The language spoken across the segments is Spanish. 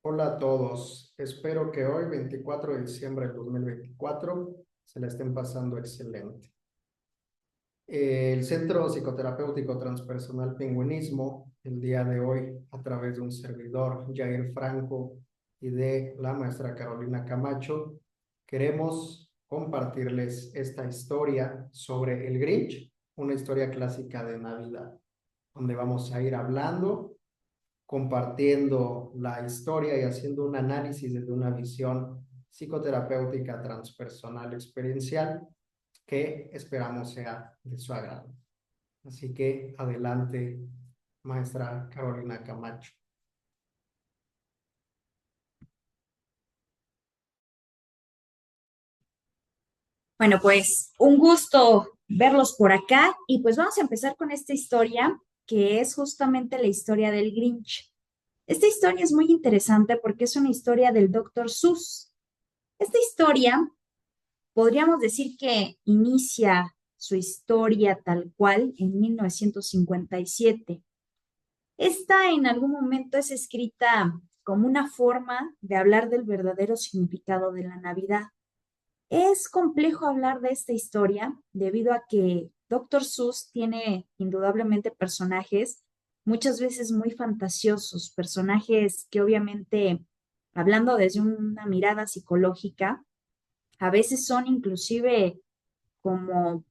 Hola a todos, espero que hoy, 24 de diciembre del 2024, se la estén pasando excelente. El Centro Psicoterapéutico Transpersonal Pingüinismo, el día de hoy, a través de un servidor, Jair Franco, y de la maestra Carolina Camacho, queremos compartirles esta historia sobre el Grinch, una historia clásica de Navidad, donde vamos a ir hablando, compartiendo la historia y haciendo un análisis desde una visión psicoterapéutica transpersonal experiencial que esperamos sea de su agrado. Así que adelante, maestra Carolina Camacho. Bueno, pues un gusto verlos por acá y pues vamos a empezar con esta historia que es justamente la historia del Grinch. Esta historia es muy interesante porque es una historia del Dr. Seuss. Esta historia podríamos decir que inicia su historia tal cual en 1957. Esta en algún momento es escrita como una forma de hablar del verdadero significado de la Navidad. Es complejo hablar de esta historia debido a que Dr. Seuss tiene indudablemente personajes muchas veces muy fantasiosos, personajes que obviamente, hablando desde una mirada psicológica, a veces son inclusive como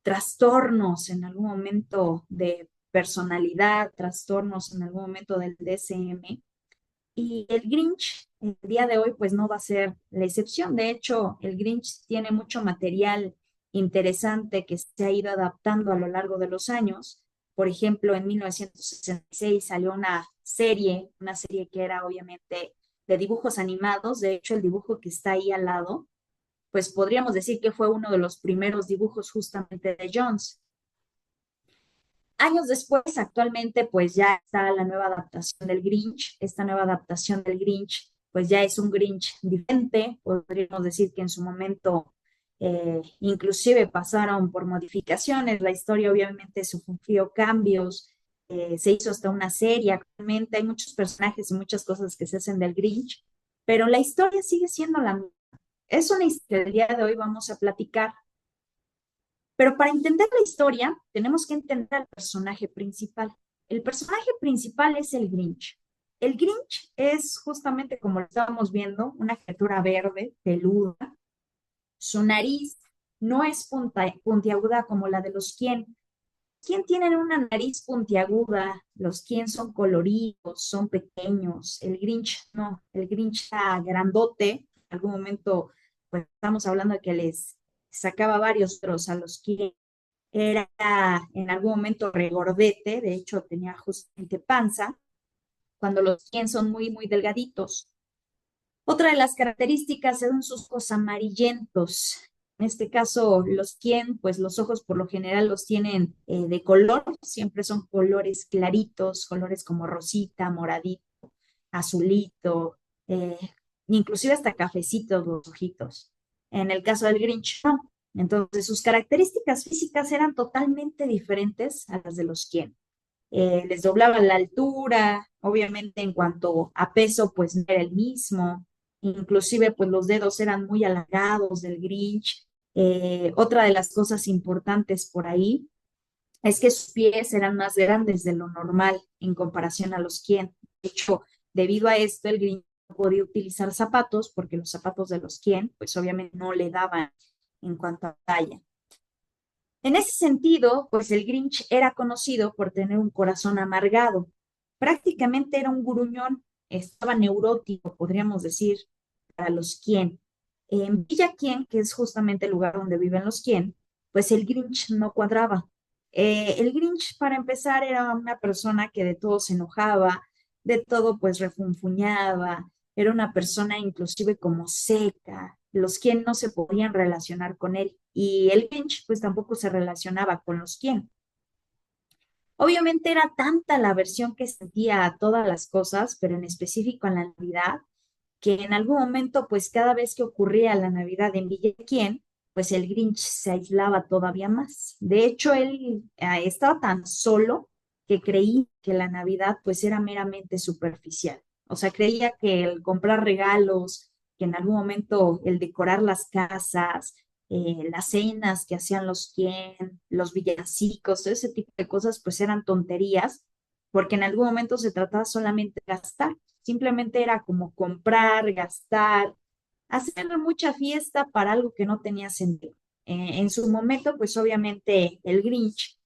trastornos en algún momento de personalidad, trastornos en algún momento del DSM. Y el Grinch, el día de hoy, pues no va a ser la excepción. De hecho, el Grinch tiene mucho material interesante que se ha ido adaptando a lo largo de los años. Por ejemplo, en 1966 salió una serie que era obviamente de dibujos animados. De hecho, el dibujo que está ahí al lado, pues podríamos decir que fue uno de los primeros dibujos justamente de Jones. Años después, actualmente, pues ya está la nueva adaptación del Grinch. Esta nueva adaptación del Grinch, pues ya es un Grinch diferente. Podríamos decir que en su momento inclusive pasaron por modificaciones. La historia obviamente sufrió cambios. Se hizo hasta una serie. Actualmente hay muchos personajes y muchas cosas que se hacen del Grinch, pero la historia sigue siendo la misma. Es una historia que el día de hoy vamos a platicar, pero para entender la historia, tenemos que entender al personaje principal. El personaje principal es el Grinch. El Grinch es justamente como lo estábamos viendo, una criatura verde, peluda. Su nariz no es puntiaguda como la de los Quien. ¿Quién tienen una nariz puntiaguda? Los Quien son coloridos, son pequeños. El Grinch no, el Grinch está grandote. En algún momento, pues estamos hablando de que les sacaba varios trozos a los Quien. Era en algún momento regordete, de hecho tenía justamente panza, cuando los Quien son muy, muy delgaditos. Otra de las características son sus ojos amarillentos. En este caso, los Quien, pues los ojos por lo general los tienen de color, siempre son colores claritos, colores como rosita, moradito, azulito, eh, inclusive hasta cafecitos los ojitos. En el caso del Grinch, no. Entonces, sus características físicas eran totalmente diferentes a las de los Quien. Les doblaban la altura, obviamente en cuanto a peso, pues no era el mismo, inclusive pues los dedos eran muy alargados del Grinch. Otra de las cosas importantes por ahí es que sus pies eran más grandes de lo normal en comparación a los Quien. De hecho, debido a esto, el Grinch no podía utilizar zapatos porque los zapatos de los Quien, pues obviamente no le daban en cuanto a talla. En ese sentido, pues el Grinch era conocido por tener un corazón amargado. Prácticamente era un gruñón, estaba neurótico, podríamos decir, para los Quien. En Villa Quien, que es justamente el lugar donde viven los Quien, pues el Grinch no cuadraba. El Grinch, para empezar, era una persona que de todo se enojaba, de todo pues refunfuñaba, era una persona inclusive como seca, los quien no se podían relacionar con él y el Grinch pues tampoco se relacionaba con los quien. Obviamente era tanta la aversión que sentía a todas las cosas, pero en específico a la Navidad, que en algún momento pues cada vez que ocurría la Navidad en Villa Quien, pues el Grinch se aislaba todavía más. De hecho, él estaba tan solo que creí que la Navidad pues era meramente superficial. O sea, creía que el comprar regalos, que en algún momento el decorar las casas, las cenas que hacían los quien, los villancicos, ese tipo de cosas, pues eran tonterías, porque en algún momento se trataba solamente de gastar. Simplemente era como comprar, gastar, hacer mucha fiesta para algo que no tenía sentido. En su momento, pues obviamente el Grinch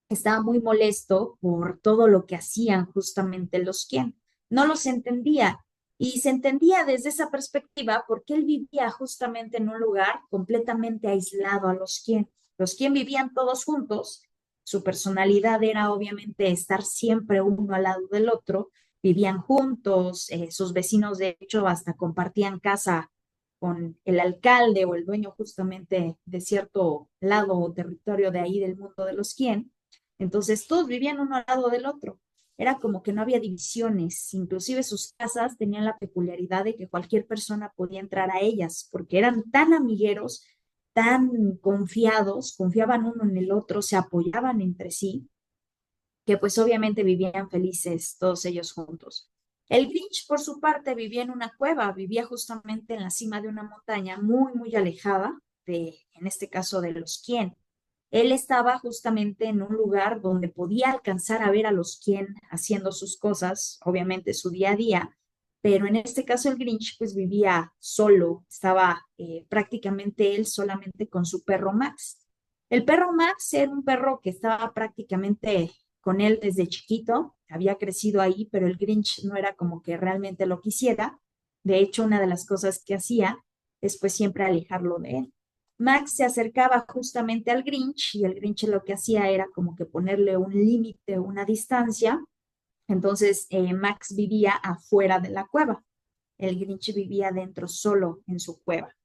estaba muy molesto por todo lo que hacían justamente los quien. No los entendía. Y se entendía desde esa perspectiva porque él vivía justamente en un lugar completamente aislado a los quien. Los quien vivían todos juntos. Su personalidad era obviamente estar siempre uno al lado del otro. Vivían juntos, sus vecinos de hecho hasta compartían casa con el alcalde o el dueño justamente de cierto lado o territorio de ahí del mundo de los quien. Entonces todos vivían uno al lado del otro. Era como que no había divisiones. Inclusive sus casas tenían la peculiaridad de que cualquier persona podía entrar a ellas porque eran tan amigueros, tan confiados, confiaban uno en el otro, se apoyaban entre sí, que pues obviamente vivían felices todos ellos juntos. El Grinch, por su parte, vivía en una cueva, vivía justamente en la cima de una montaña muy, muy alejada de, en este caso, de los Quien. Él estaba justamente en un lugar donde podía alcanzar a ver a los quien haciendo sus cosas, obviamente su día a día, pero en este caso el Grinch pues vivía solo, estaba prácticamente él solamente con su perro Max. El perro Max era un perro que estaba prácticamente con él desde chiquito, había crecido ahí, pero el Grinch no era como que realmente lo quisiera. De hecho, una de las cosas que hacía es pues siempre alejarlo de él. Max se acercaba justamente al Grinch y el Grinch lo que hacía era como que ponerle un límite, una distancia. Entonces, Max vivía afuera de la cueva. El Grinch vivía dentro solo en su cueva.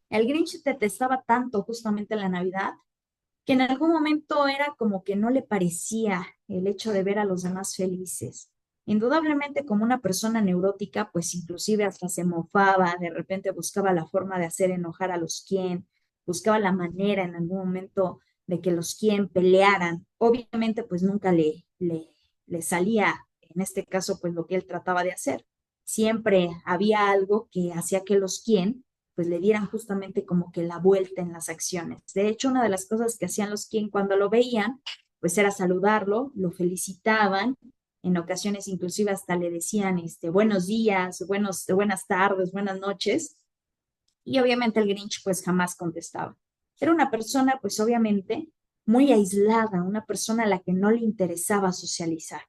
El Grinch detestaba tanto justamente la Navidad que en algún momento era como que no le parecía el hecho de ver a los demás felices. Indudablemente como una persona neurótica, pues inclusive hasta se mofaba, de repente buscaba la forma de hacer enojar a los quien, buscaba la manera en algún momento de que los quien pelearan. Obviamente pues nunca le salía, en este caso, pues lo que él trataba de hacer. Siempre había algo que hacía que los quien pues le dieran justamente como que la vuelta en las acciones. De hecho, una de las cosas que hacían los quien cuando lo veían, pues era saludarlo, lo felicitaban, en ocasiones inclusive hasta le decían buenos días, buenas tardes, buenas noches, y obviamente el Grinch pues jamás contestaba. Era una persona pues obviamente muy aislada, una persona a la que no le interesaba socializar.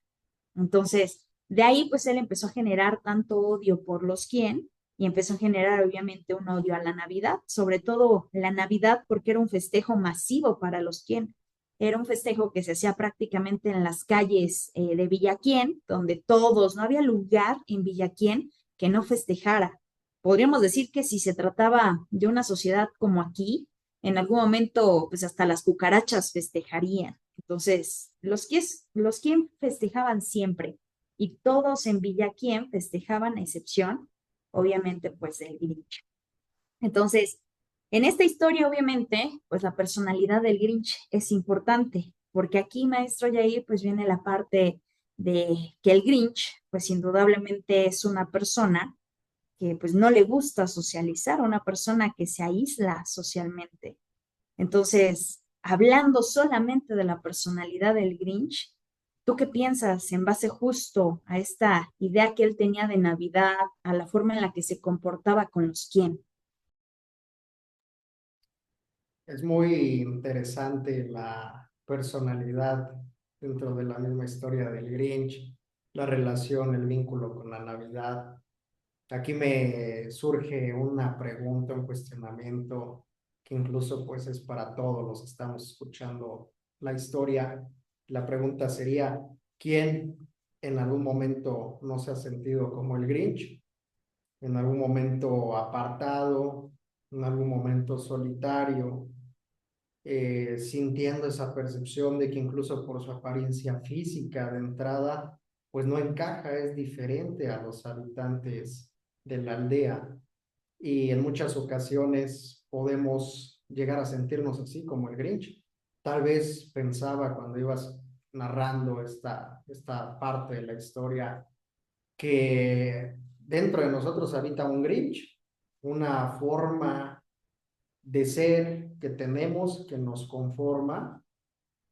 Entonces, de ahí pues él empezó a generar tanto odio por los quien y empezó a generar obviamente un odio a la Navidad, sobre todo la Navidad porque era un festejo masivo para los quien. Era un festejo que se hacía prácticamente en las calles de Villaquién, donde todos, no había lugar en Villaquién que no festejara. Podríamos decir que si se trataba de una sociedad como aquí, en algún momento pues hasta las cucarachas festejarían. Entonces, los quien festejaban siempre y todos en Villa Quien festejaban a excepción, obviamente, pues del Grinch. Entonces, en esta historia, obviamente, pues la personalidad del Grinch es importante, porque aquí, maestro Yair, pues viene la parte de que el Grinch, pues indudablemente es una persona que pues no le gusta socializar, una persona que se aísla socialmente. Entonces, hablando solamente de la personalidad del Grinch, ¿tú qué piensas en base justo a esta idea que él tenía de Navidad, a la forma en la que se comportaba con los quién? Es muy interesante la personalidad dentro de la misma historia del Grinch, la relación, el vínculo con la Navidad. Aquí me surge una pregunta, un cuestionamiento que incluso pues es para todos los que estamos escuchando la historia. La pregunta sería, ¿quién en algún momento no se ha sentido como el Grinch? En algún momento apartado, en algún momento solitario, sintiendo esa percepción de que incluso por su apariencia física de entrada, pues no encaja, es diferente a los habitantes de la aldea. Y en muchas ocasiones podemos llegar a sentirnos así como el Grinch. Tal vez pensaba cuando ibas narrando esta parte de la historia, que dentro de nosotros habita un Grinch, una forma de ser que tenemos, que nos conforma,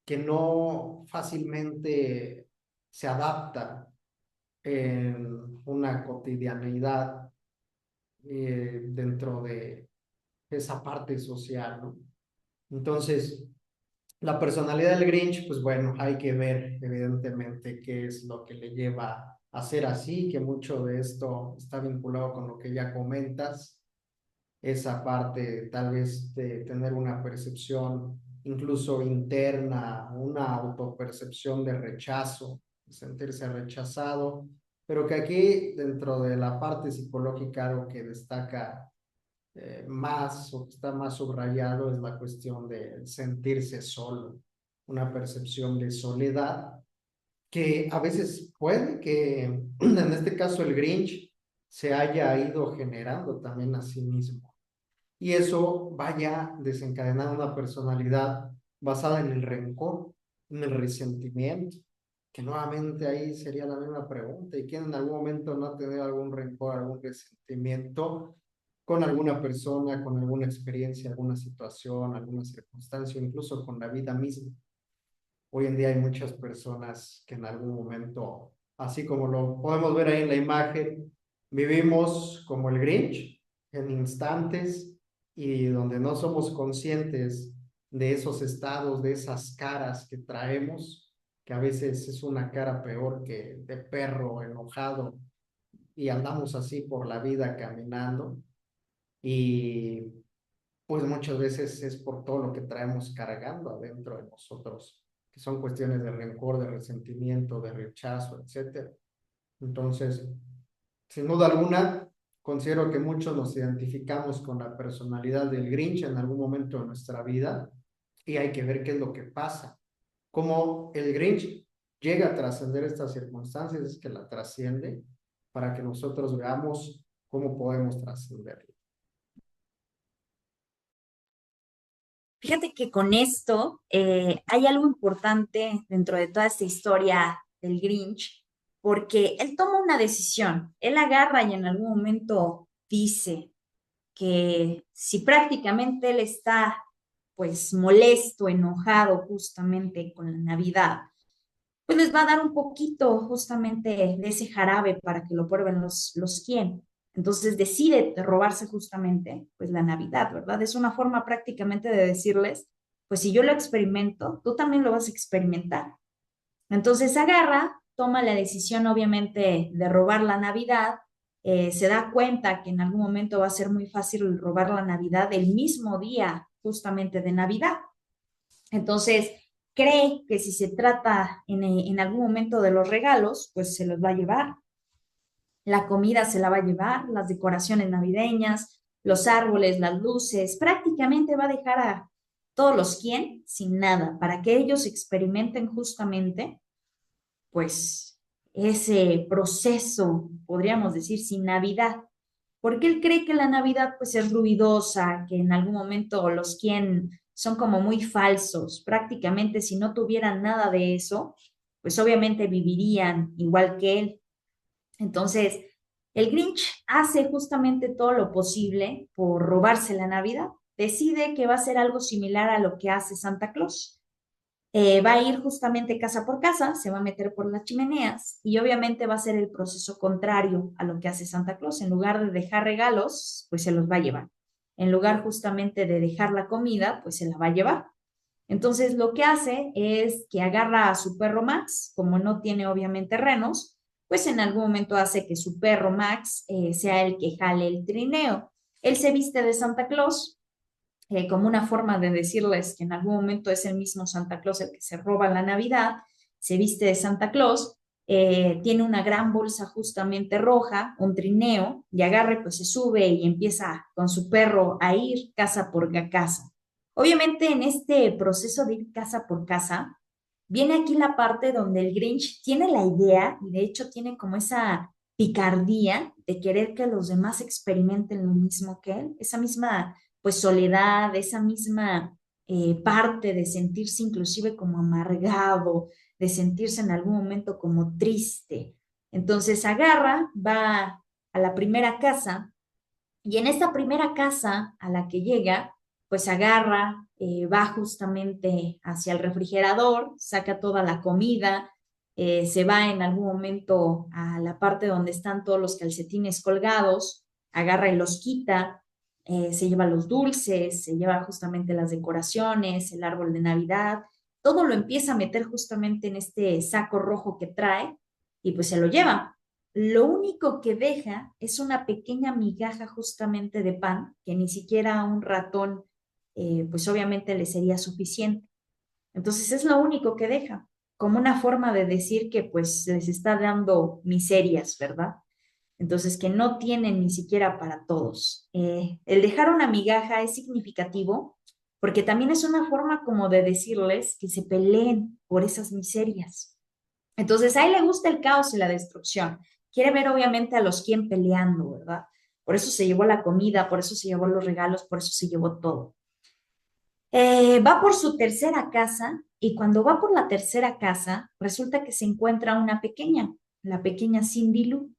que no fácilmente se adapta en una cotidianeidad dentro de esa parte social, ¿no? Entonces, la personalidad del Grinch, pues bueno, hay que ver evidentemente qué es lo que le lleva a ser así, que mucho de esto está vinculado con lo que ya comentas, esa parte tal vez de tener una percepción incluso interna, una autopercepción de rechazo, de sentirse rechazado, pero que aquí dentro de la parte psicológica algo que destaca más o que está más subrayado es la cuestión de sentirse solo, una percepción de soledad que a veces puede que en este caso el Grinch se haya ido generando también a sí mismo y eso vaya desencadenando una personalidad basada en el rencor, en el resentimiento, que nuevamente ahí sería la misma pregunta, ¿y quién en algún momento no ha tenido algún rencor, algún resentimiento con alguna persona, con alguna experiencia, alguna situación, alguna circunstancia, incluso con la vida misma? Hoy en día hay muchas personas que en algún momento, así como lo podemos ver ahí en la imagen, vivimos como el Grinch en instantes y donde no somos conscientes de esos estados, de esas caras que traemos, que a veces es una cara peor que de perro enojado y andamos así por la vida caminando y pues muchas veces es por todo lo que traemos cargando adentro de nosotros, que son cuestiones de rencor, de resentimiento, de rechazo, etcétera. Entonces, sin duda alguna, considero que muchos nos identificamos con la personalidad del Grinch en algún momento de nuestra vida y hay que ver qué es lo que pasa. Cómo el Grinch llega a trascender estas circunstancias, es que la trasciende para que nosotros veamos cómo podemos trascenderla. Fíjate que con esto hay algo importante dentro de toda esta historia del Grinch, porque él toma una decisión, él agarra y en algún momento dice que si prácticamente él está pues molesto, enojado justamente con la Navidad, pues les va a dar un poquito justamente de ese jarabe para que lo prueben los quien. Entonces decide robarse justamente pues la Navidad, ¿verdad? Es una forma prácticamente de decirles, pues si yo lo experimento, tú también lo vas a experimentar. Entonces agarra, toma la decisión obviamente de robar la Navidad, se da cuenta que en algún momento va a ser muy fácil robar la Navidad el mismo día justamente de Navidad. Entonces, cree que si se trata en algún momento de los regalos, pues se los va a llevar. La comida se la va a llevar, las decoraciones navideñas, los árboles, las luces, prácticamente va a dejar a todos los quien sin nada, para que ellos experimenten justamente, pues, ese proceso, podríamos decir, sin Navidad. Porque él cree que la Navidad pues es ruidosa, que en algún momento los quien son como muy falsos, prácticamente si no tuvieran nada de eso, pues obviamente vivirían igual que él. Entonces, el Grinch hace justamente todo lo posible por robarse la Navidad. Decide que va a hacer algo similar a lo que hace Santa Claus. Va a ir justamente casa por casa, se va a meter por las chimeneas y obviamente va a ser el proceso contrario a lo que hace Santa Claus. En lugar de dejar regalos, pues se los va a llevar. En lugar justamente de dejar la comida, pues se la va a llevar. Entonces lo que hace es que agarra a su perro Max, como no tiene obviamente renos, pues en algún momento hace que su perro Max sea el que jale el trineo. Él se viste de Santa Claus, como una forma de decirles que en algún momento es el mismo Santa Claus el que se roba la Navidad, se viste de Santa Claus, tiene una gran bolsa justamente roja, un trineo, y agarre, pues se sube y empieza con su perro a ir casa por casa. Obviamente en este proceso de ir casa por casa, viene aquí la parte donde el Grinch tiene la idea, y de hecho tiene como esa picardía de querer que los demás experimenten lo mismo que él, esa misma pues soledad, esa misma parte de sentirse inclusive como amargado, de sentirse en algún momento como triste. Entonces agarra, va a la primera casa y en esta primera casa a la que llega, pues agarra, va justamente hacia el refrigerador, saca toda la comida, se va en algún momento a la parte donde están todos los calcetines colgados, agarra y los quita, se lleva los dulces, se lleva justamente las decoraciones, el árbol de Navidad, todo lo empieza a meter justamente en este saco rojo que trae y pues se lo lleva. Lo único que deja es una pequeña migaja justamente de pan, que ni siquiera a un ratón, pues obviamente le sería suficiente. Entonces es lo único que deja, como una forma de decir que pues les está dando miserias, ¿verdad? Entonces que no tienen ni siquiera para todos. El dejar una migaja es significativo porque también es una forma como de decirles que se peleen por esas miserias. Entonces, a él le gusta el caos y la destrucción. Quiere ver obviamente a los quien peleando, ¿verdad? Por eso se llevó la comida, por eso se llevó los regalos, por eso se llevó todo. Va por su tercera casa y cuando va por la tercera casa, resulta que se encuentra una pequeña, la pequeña Cindy Lou.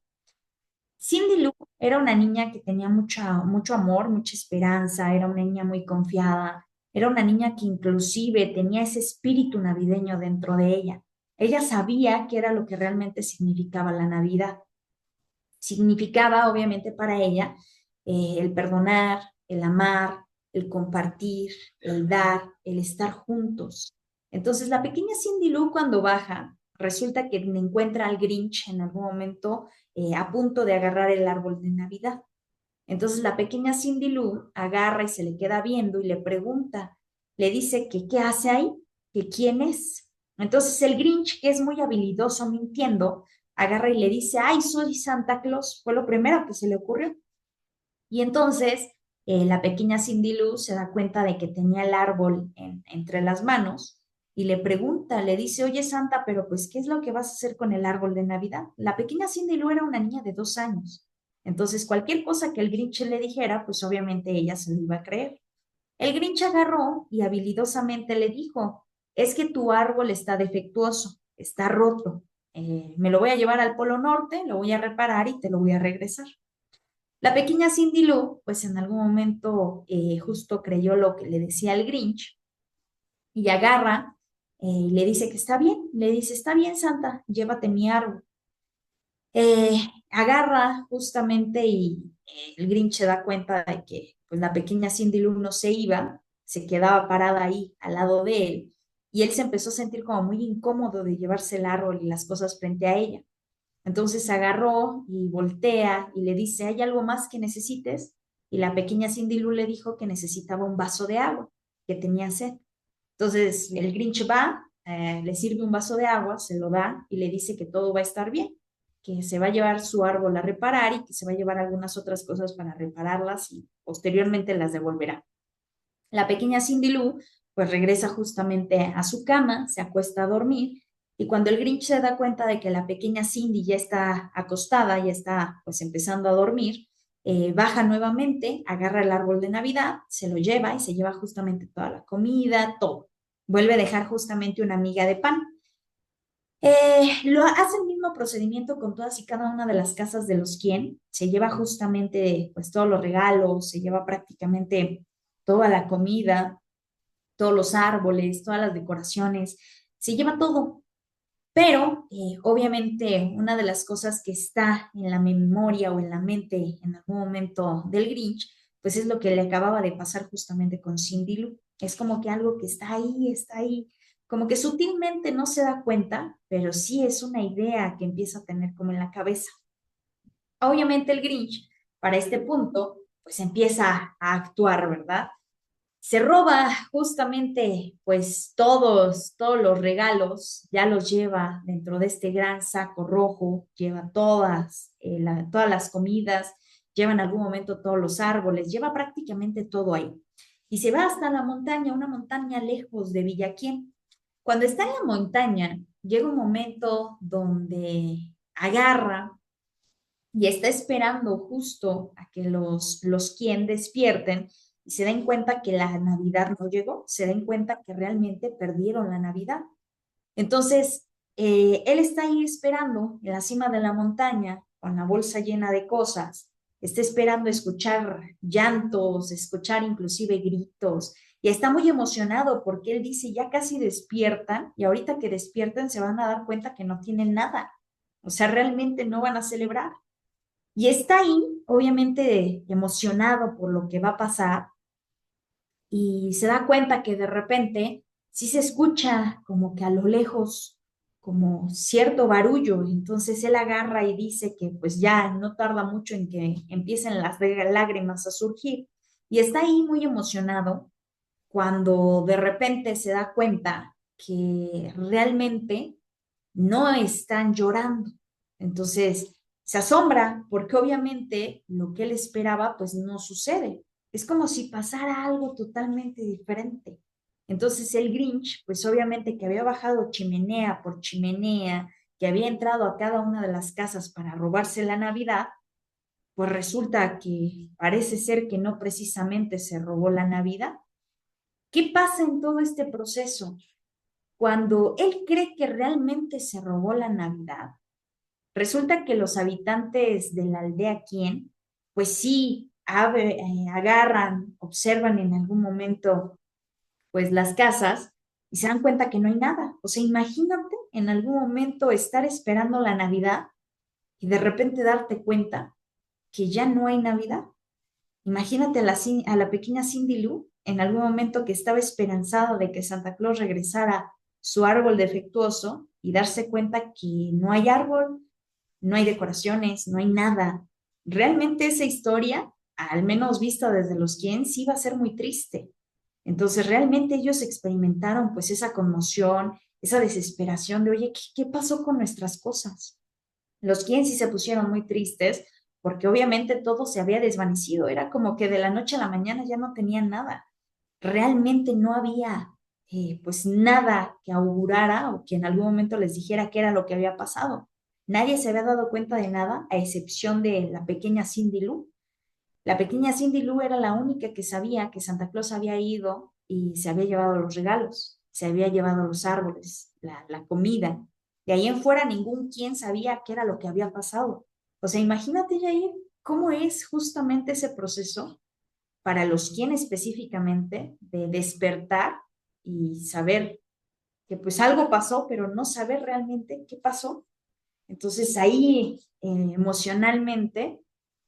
Cindy Lou era una niña que tenía mucho amor, mucha esperanza, era una niña muy confiada, era una niña que inclusive tenía ese espíritu navideño dentro de ella. Ella sabía qué era lo que realmente significaba la Navidad. Significaba, obviamente, para ella el perdonar, el amar, el compartir, el dar, el estar juntos. Entonces, la pequeña Cindy Lou cuando baja, resulta que encuentra al Grinch en algún momento a punto de agarrar el árbol de Navidad. Entonces, la pequeña Cindy Lou agarra y se le queda viendo y le pregunta, le dice que qué hace ahí, que quién es. Entonces, el Grinch, que es muy habilidoso mintiendo, agarra y le dice, ay, soy Santa Claus. Fue lo primero que se le ocurrió. Y entonces la pequeña Cindy Lou se da cuenta de que tenía el árbol entre las manos y le pregunta, le dice, oye Santa, pero pues, ¿qué es lo que vas a hacer con el árbol de Navidad? La pequeña Cindy Lou era una niña de 2 años. Entonces, cualquier cosa que el Grinch le dijera, pues obviamente ella se lo iba a creer. El Grinch agarró y habilidosamente le dijo, es que tu árbol está defectuoso, está roto. Me lo voy a llevar al Polo Norte, lo voy a reparar y te lo voy a regresar. La pequeña Cindy Lou, pues en algún momento justo creyó lo que le decía el Grinch y agarra y le dice que está bien. Le dice, está bien, Santa, llévate mi árbol. Eh, Agarra justamente y el Grinch se da cuenta de que pues la pequeña Cindy Lou no se iba, se quedaba parada ahí al lado de él y él se empezó a sentir como muy incómodo de llevarse el árbol y las cosas frente a ella. Entonces agarró y voltea y le dice, ¿hay algo más que necesites? Y la pequeña Cindy Lou le dijo que necesitaba un vaso de agua, que tenía sed. Entonces el Grinch va, le sirve un vaso de agua, se lo da y le dice que todo va a estar bien, que se va a llevar su árbol a reparar y que se va a llevar algunas otras cosas para repararlas y posteriormente las devolverá. La pequeña Cindy Lou pues regresa justamente a su cama, se acuesta a dormir y cuando el Grinch se da cuenta de que la pequeña Cindy ya está acostada, ya está pues empezando a dormir, baja nuevamente, agarra el árbol de Navidad, se lo lleva y se lleva justamente toda la comida, todo. Vuelve a dejar justamente una miga de pan. Lo hace el mismo procedimiento con todas y cada una de las casas de los quien se lleva justamente pues todos los regalos, se lleva prácticamente toda la comida, todos los árboles, todas las decoraciones, se lleva todo. Pero obviamente una de las cosas que está en la memoria o en la mente en algún momento del Grinch, pues es lo que le acababa de pasar justamente con Cindy Lou. Es como que algo que está ahí, como que sutilmente no se da cuenta, pero sí es una idea que empieza a tener como en la cabeza. Obviamente el Grinch, para este punto, pues empieza a actuar, ¿verdad? Se roba justamente pues todos los regalos, ya los lleva dentro de este gran saco rojo, lleva todas las comidas, lleva en algún momento todos los árboles, lleva prácticamente todo ahí. Y se va hasta la montaña, una montaña lejos de Villaquién. Cuando está en la montaña, llega un momento donde agarra y está esperando justo a que los quien despierten y se den cuenta que la Navidad no llegó, se den cuenta que realmente perdieron la Navidad. Entonces, él está ahí esperando en la cima de la montaña con la bolsa llena de cosas, está esperando escuchar llantos, escuchar inclusive gritos, y está muy emocionado porque él dice, ya casi despiertan, y ahorita que despierten se van a dar cuenta que no tienen nada, o sea, realmente no van a celebrar. Y está ahí, obviamente, emocionado por lo que va a pasar, y se da cuenta que de repente sí se escucha como que a lo lejos como cierto barullo, entonces él agarra y dice que pues ya no tarda mucho en que empiecen las lágrimas a surgir y está ahí muy emocionado cuando de repente se da cuenta que realmente no están llorando. Entonces se asombra porque obviamente lo que él esperaba pues no sucede. Es como si pasara algo totalmente diferente. Entonces el Grinch, pues obviamente que había bajado chimenea por chimenea, que había entrado a cada una de las casas para robarse la Navidad, pues resulta que parece ser que no precisamente se robó la Navidad. ¿Qué pasa en todo este proceso? Cuando él cree que realmente se robó la Navidad, resulta que los habitantes de la aldea Quien, pues sí, agarran, observan en algún momento, pues las casas y se dan cuenta que no hay nada. O sea, imagínate en algún momento estar esperando la Navidad y de repente darte cuenta que ya no hay Navidad. Imagínate a la pequeña Cindy Lou en algún momento que estaba esperanzada de que Santa Claus regresara su árbol defectuoso y darse cuenta que no hay árbol, no hay decoraciones, no hay nada. Realmente esa historia, al menos vista desde los quien, sí va a ser muy triste. Entonces, realmente ellos experimentaron pues esa conmoción, esa desesperación de, oye, ¿qué pasó con nuestras cosas? Los quien sí se pusieron muy tristes porque obviamente todo se había desvanecido. Era como que de la noche a la mañana ya no tenían nada. Realmente no había pues nada que augurara o que en algún momento les dijera qué era lo que había pasado. Nadie se había dado cuenta de nada, a excepción de la pequeña Cindy Lou. La pequeña Cindy Lou era la única que sabía que Santa Claus había ido y se había llevado los regalos, se había llevado los árboles, la comida. De ahí en fuera ningún quien sabía qué era lo que había pasado. O sea, imagínate, Jair, cómo es justamente ese proceso para los quien específicamente de despertar y saber que pues algo pasó, pero no saber realmente qué pasó. Entonces ahí emocionalmente,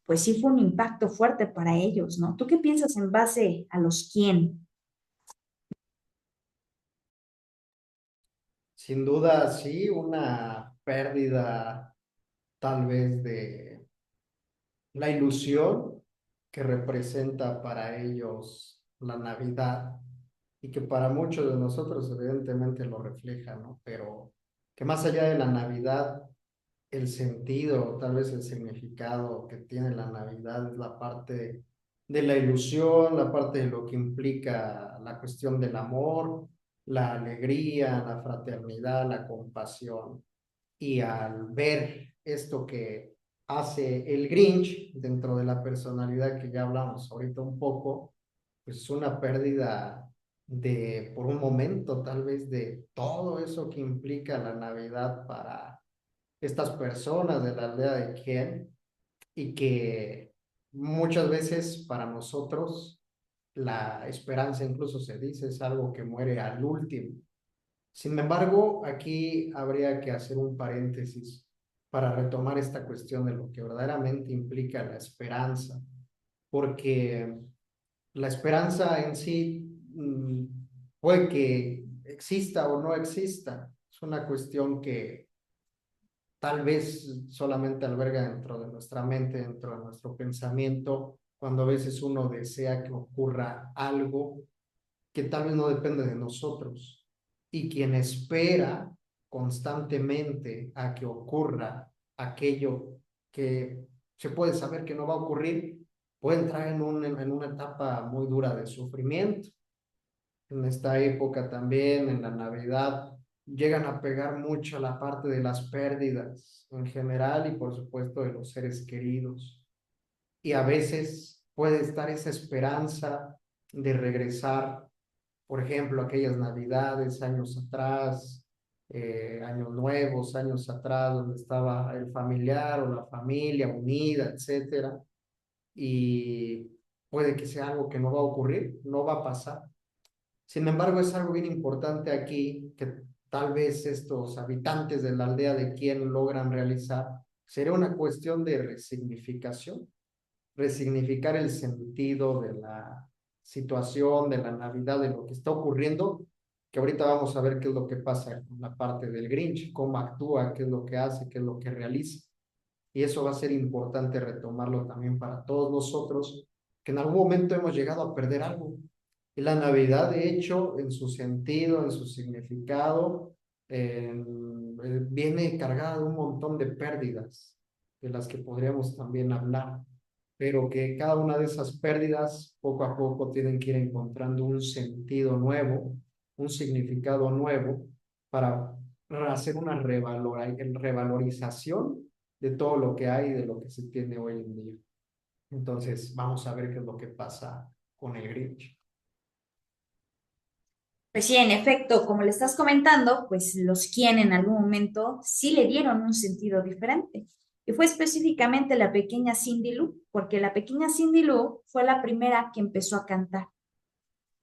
pues sí fue un impacto fuerte para ellos, ¿no? ¿Tú qué piensas en base a los quién? Sin duda, sí, una pérdida tal vez de la ilusión que representa para ellos la Navidad y que para muchos de nosotros evidentemente lo refleja, ¿no? Pero que más allá de la Navidad, el sentido, tal vez el significado que tiene la Navidad es la parte de la ilusión, la parte de lo que implica la cuestión del amor, la alegría, la fraternidad, la compasión. Y al ver esto que hace el Grinch dentro de la personalidad que ya hablamos ahorita un poco, pues es una pérdida de, por un momento, tal vez de todo eso que implica la Navidad para estas personas de la aldea de Kien y que muchas veces para nosotros la esperanza incluso se dice es algo que muere al último. Sin embargo, aquí habría que hacer un paréntesis para retomar esta cuestión de lo que verdaderamente implica la esperanza, porque la esperanza en sí puede que exista o no exista, es una cuestión que tal vez solamente alberga dentro de nuestra mente, dentro de nuestro pensamiento, cuando a veces uno desea que ocurra algo que tal vez no depende de nosotros. Y quien espera constantemente a que ocurra aquello que se puede saber que no va a ocurrir, puede entrar en una etapa muy dura de sufrimiento. En esta época también, en la Navidad, llegan a pegar mucho la parte de las pérdidas en general y por supuesto de los seres queridos. Y a veces puede estar esa esperanza de regresar, por ejemplo, aquellas Navidades, años atrás, años nuevos, años atrás, donde estaba el familiar o la familia unida, etcétera, y puede que sea algo que no va a ocurrir, no va a pasar. Sin embargo, es algo bien importante aquí que tal vez estos habitantes de la aldea de Quien logran realizar. Sería una cuestión de resignificación, resignificar el sentido de la situación, de la Navidad, de lo que está ocurriendo, que ahorita vamos a ver qué es lo que pasa con la parte del Grinch, cómo actúa, qué es lo que hace, qué es lo que realiza. Y eso va a ser importante retomarlo también para todos nosotros, que en algún momento hemos llegado a perder algo. Y la Navidad, de hecho, en su sentido, en su significado, viene cargada de un montón de pérdidas, de las que podríamos también hablar, pero que cada una de esas pérdidas poco a poco tienen que ir encontrando un sentido nuevo, un significado nuevo, para hacer una revalorización de todo lo que hay, de lo que se tiene hoy en día. Entonces, vamos a ver qué es lo que pasa con el Grinch. Pues sí, en efecto, como le estás comentando, pues los quien en algún momento sí le dieron un sentido diferente. Y fue específicamente la pequeña Cindy Lou, porque la pequeña Cindy Lou fue la primera que empezó a cantar.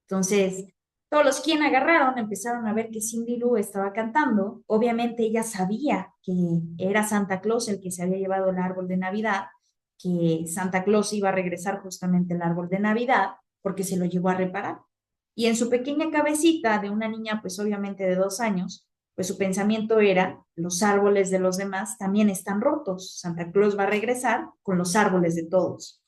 Entonces, todos los quien agarraron empezaron a ver que Cindy Lou estaba cantando. Obviamente ella sabía que era Santa Claus el que se había llevado el árbol de Navidad, que Santa Claus iba a regresar justamente el árbol de Navidad porque se lo llevó a reparar. Y en su pequeña cabecita de una niña, pues obviamente de 2 años, pues su pensamiento era, los árboles de los demás también están rotos. Santa Claus va a regresar con los árboles de todos.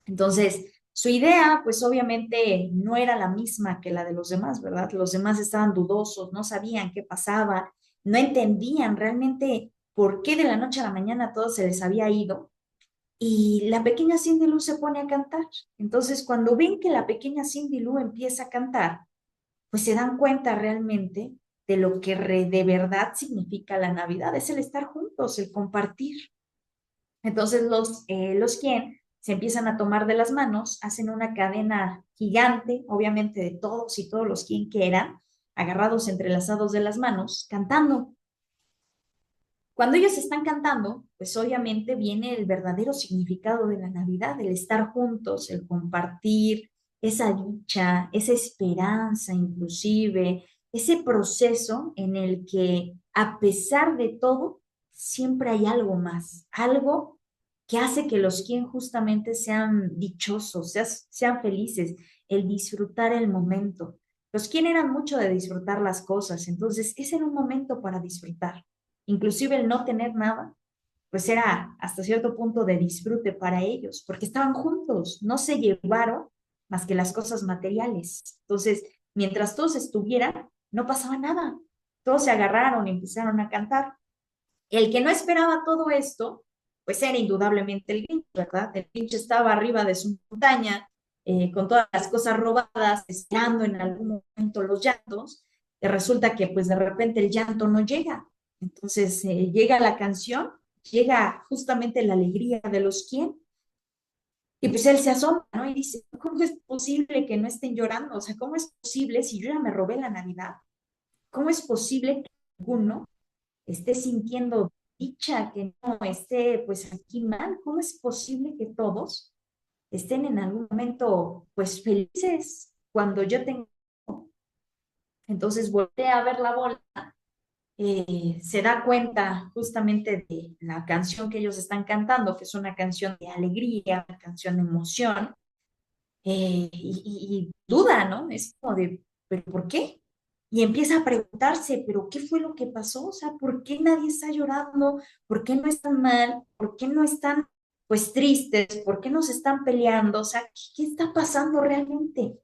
Entonces, su idea, pues obviamente no era la misma que la de los demás, ¿verdad? Los demás estaban dudosos, no sabían qué pasaba, no entendían realmente por qué de la noche a la mañana todo se les había ido. Y la pequeña Cindy Lou se pone a cantar. Entonces, cuando ven que la pequeña Cindy Lou empieza a cantar, pues se dan cuenta realmente de lo que de verdad significa la Navidad, es el estar juntos, el compartir. Entonces los quien se empiezan a tomar de las manos, hacen una cadena gigante, obviamente de todos y todos los quien que eran, agarrados, entrelazados de las manos, cantando. Cuando ellos están cantando, pues obviamente viene el verdadero significado de la Navidad, el estar juntos, el compartir, esa dicha, esa esperanza inclusive, ese proceso en el que a pesar de todo, siempre hay algo más, algo que hace que los quien justamente sean dichosos, sean felices, el disfrutar el momento. Los quien eran mucho de disfrutar las cosas, entonces ese era un momento para disfrutar. Inclusive el no tener nada, pues era hasta cierto punto de disfrute para ellos, porque estaban juntos, no se llevaron más que las cosas materiales. Entonces, mientras todos estuvieran, no pasaba nada. Todos se agarraron y empezaron a cantar. El que no esperaba todo esto, pues era indudablemente el Grinch, ¿verdad? El Grinch estaba arriba de su montaña, con todas las cosas robadas, esperando en algún momento los llantos, y resulta que pues de repente el llanto no llega. Entonces llega la canción, llega justamente la alegría de los quien, y pues él se asoma, ¿no? Y dice, ¿cómo es posible que no estén llorando? O sea, ¿cómo es posible si yo ya me robé la Navidad? ¿Cómo es posible que ninguno esté sintiendo dicha, que no esté pues aquí mal? ¿Cómo es posible que todos estén en algún momento pues felices cuando yo tengo? Entonces voltea a ver la bola, se da cuenta justamente de la canción que ellos están cantando, que es una canción de alegría, una canción de emoción, y duda, ¿no? Es como de, ¿pero por qué? Y empieza a preguntarse, ¿pero qué fue lo que pasó? O sea, ¿por qué nadie está llorando? ¿Por qué no están mal? ¿Por qué no están, pues, tristes? ¿Por qué no se están peleando? O sea, ¿qué está pasando realmente?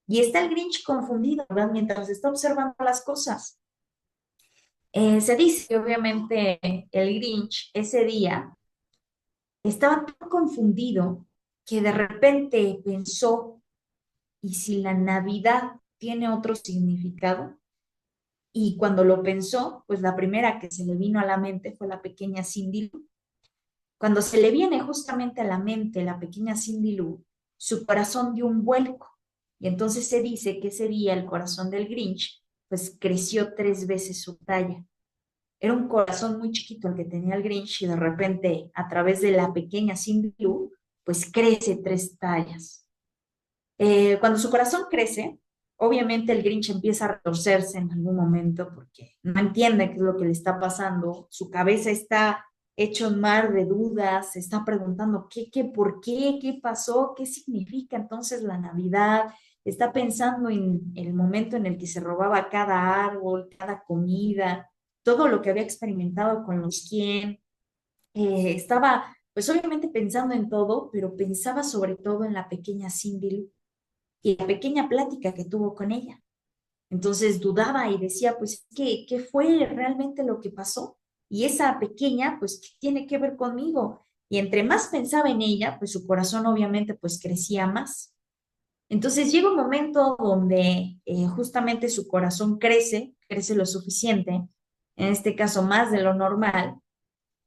Y está el Grinch confundido, ¿verdad? Mientras está observando las cosas. Se dice que obviamente el Grinch ese día estaba tan confundido que de repente pensó, ¿y si la Navidad tiene otro significado? Y cuando lo pensó, pues la primera que se le vino a la mente fue la pequeña Cindy Lou. Cuando se le viene justamente a la mente la pequeña Cindy Lou, su corazón dio un vuelco. Y entonces se dice que ese día el corazón del Grinch pues creció 3 veces su talla. Era un corazón muy chiquito el que tenía el Grinch y de repente, a través de la pequeña Cindy Lou, pues crece 3 tallas. Cuando su corazón crece, obviamente el Grinch empieza a retorcerse en algún momento porque no entiende qué es lo que le está pasando. Su cabeza está hecho un mar de dudas, se está preguntando por qué pasó, qué significa entonces la Navidad. Está pensando en el momento en el que se robaba cada árbol, cada comida, todo lo que había experimentado con los quien. Estaba, pues obviamente pensando en todo, pero pensaba sobre todo en la pequeña Cindy Lou y la pequeña plática que tuvo con ella. Entonces dudaba y decía, pues, ¿qué fue realmente lo que pasó? Y esa pequeña, pues, ¿qué tiene que ver conmigo? Y entre más pensaba en ella, pues su corazón obviamente pues crecía más. Entonces llega un momento donde justamente su corazón crece lo suficiente, en este caso más de lo normal,